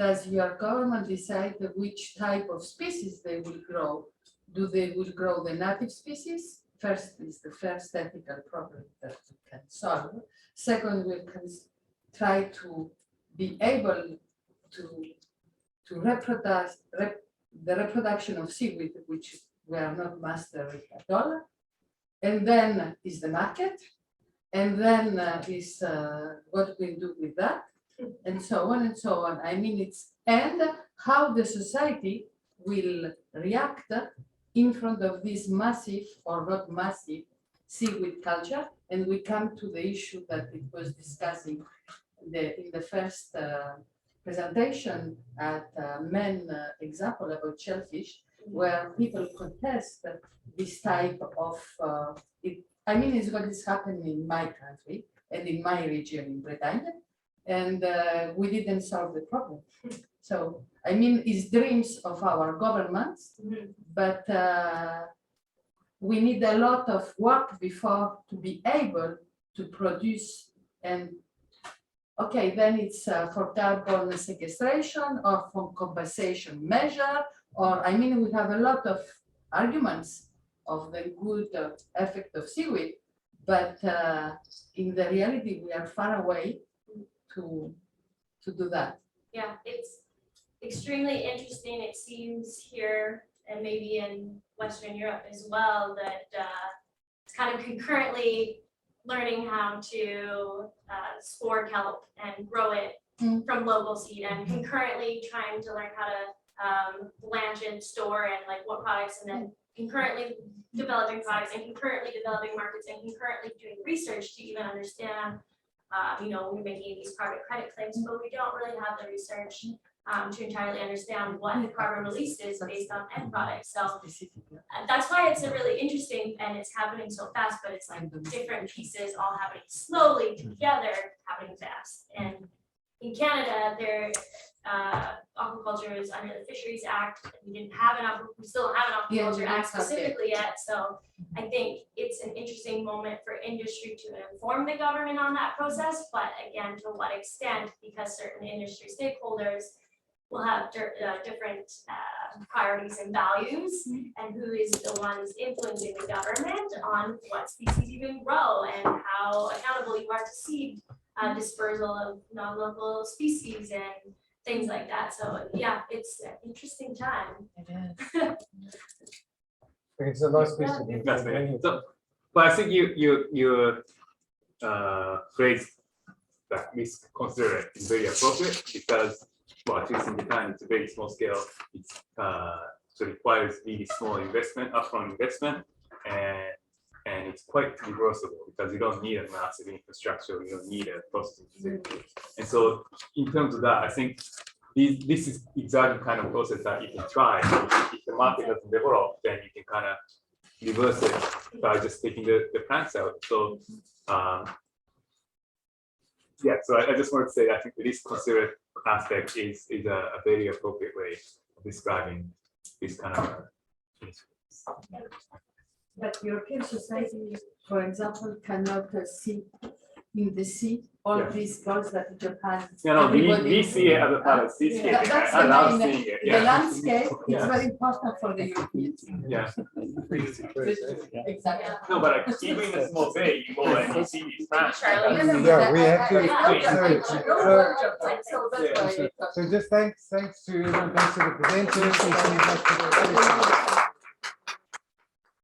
does your government decide which type of species they will grow? Do they will grow the native species? First is the first ethical problem that we can solve. Second, we can try to be able to reproduce the reproduction of seaweed, which we are not mastering at all. And then is the market. And then is what we do with that, and so on and so on. I mean, it's and how the society will react in front of this massive or not massive seaweed culture. And we come to the issue that it was discussing in the first presentation at main example about shellfish, where people contest this type of I mean, it's what is happening in my country and in my region in Bretagne, and we didn't solve the problem. So, I mean, it's dreams of our governments, but we need a lot of work before to be able to produce. And okay, then it's for carbon sequestration or for compensation measure, or I mean, we have a lot of arguments of the good effect of seaweed, but in the reality, we are far away to do that. Yeah, it's extremely interesting. It seems here and maybe in Western Europe as well that it's kind of concurrently learning how to spore kelp and grow it from local seed, and concurrently trying to learn how to blanch and store and like what products, and then concurrently developing products and concurrently developing markets and concurrently doing research to even understand, we're making these private credit claims, but we don't really have the research to entirely understand what the carbon release is based on end products. So that's why it's a really interesting, and it's happening so fast, but it's like different pieces all happening slowly together, happening fast. And in Canada, aquaculture is under the Fisheries Act. We still don't have an Aquaculture Act specifically yet. So I think it's an interesting moment for industry to inform the government on that process. But again, to what extent, because certain industry stakeholders will have different priorities and values, and who is the ones influencing the government on what species you can grow and how accountable you are to seed dispersal of non-local species and things like that. So yeah, it's an interesting time. Okay, so last question. So, but I think you phrase that we consider it is very appropriate because, well, at least in Japan, it's a very small scale. It's so requires really small investment, upfront investment, and it's quite reversible because you don't need a massive infrastructure, you don't need a processing facility. And so in terms of that, I think this is exactly kind of process that you can try. If the market doesn't develop, then you can kind of reverse it by just taking the plants out. So yeah, so I just wanted to say I think this considered aspect is a very appropriate way of describing this kind of But European society, for example, cannot see in the sea all these goals that Japan. No, we see it as a part of seascape. I love seeing it. The landscape is very important for the Europeans. Yeah. Exactly. No, but like, even in a small bay, you go and you see these plants. Yeah, we have to. So So just thanks to everyone, thanks to the presenters.